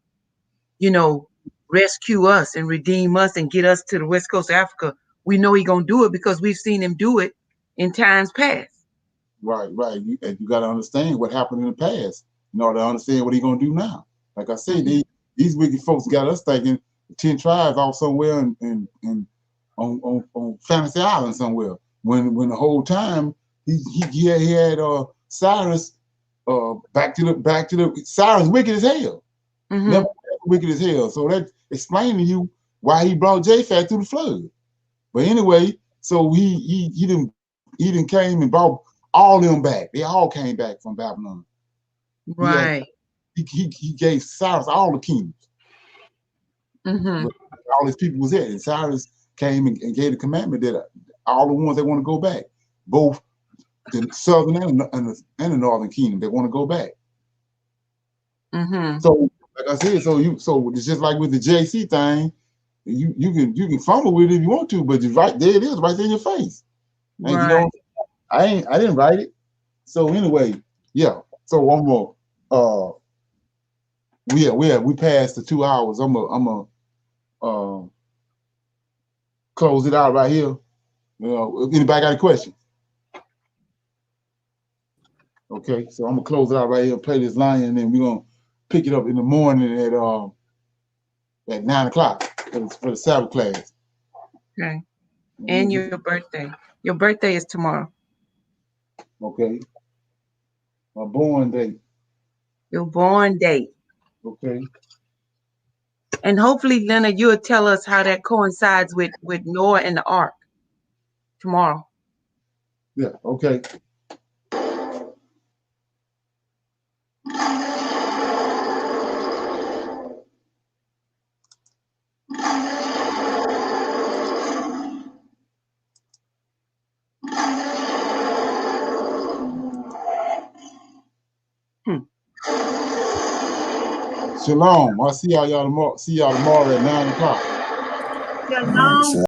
you know, rescue us and redeem us and get us to the west coast of Africa, we know he gonna do it because we've seen him do it in times past. Right. You got to understand what happened in the past in order to understand what he's gonna do now. Like I said, these wicked folks got us thinking 10 tribes off somewhere on Fantasy Island somewhere. When the whole time he had Cyrus back to the Cyrus wicked as hell. Never wicked as hell. So that explaining to you why he brought Japhet through the flood. But anyway, so he didn't came and brought all them back. They all came back from Babylon. Right. He gave Cyrus all the kingdoms. All his people was there. And Cyrus came and gave the commandment that all the ones that want to go back, both the southern and the northern kingdom, that want to go back. So, like I said, so it's just like with the JC thing. You can fumble with it if you want to, but right there it is, right there in your face. And you know, I didn't write it. So anyway, yeah. So I'm gonna we passed the 2 hours. I'm gonna close it out right here. You know, anybody got a question? Okay, so I'm gonna close it out right here, play this line, and then we're gonna pick it up in the morning at 9 o'clock for the Sabbath class. Okay. And your birthday. Your birthday is tomorrow. Okay. My born date. Your born date. Okay. And hopefully, Leonard, you'll tell us how that coincides with Noah and the ark tomorrow. Yeah, okay. Shalom. I'll see y'all tomorrow at 9 o'clock. Shalom.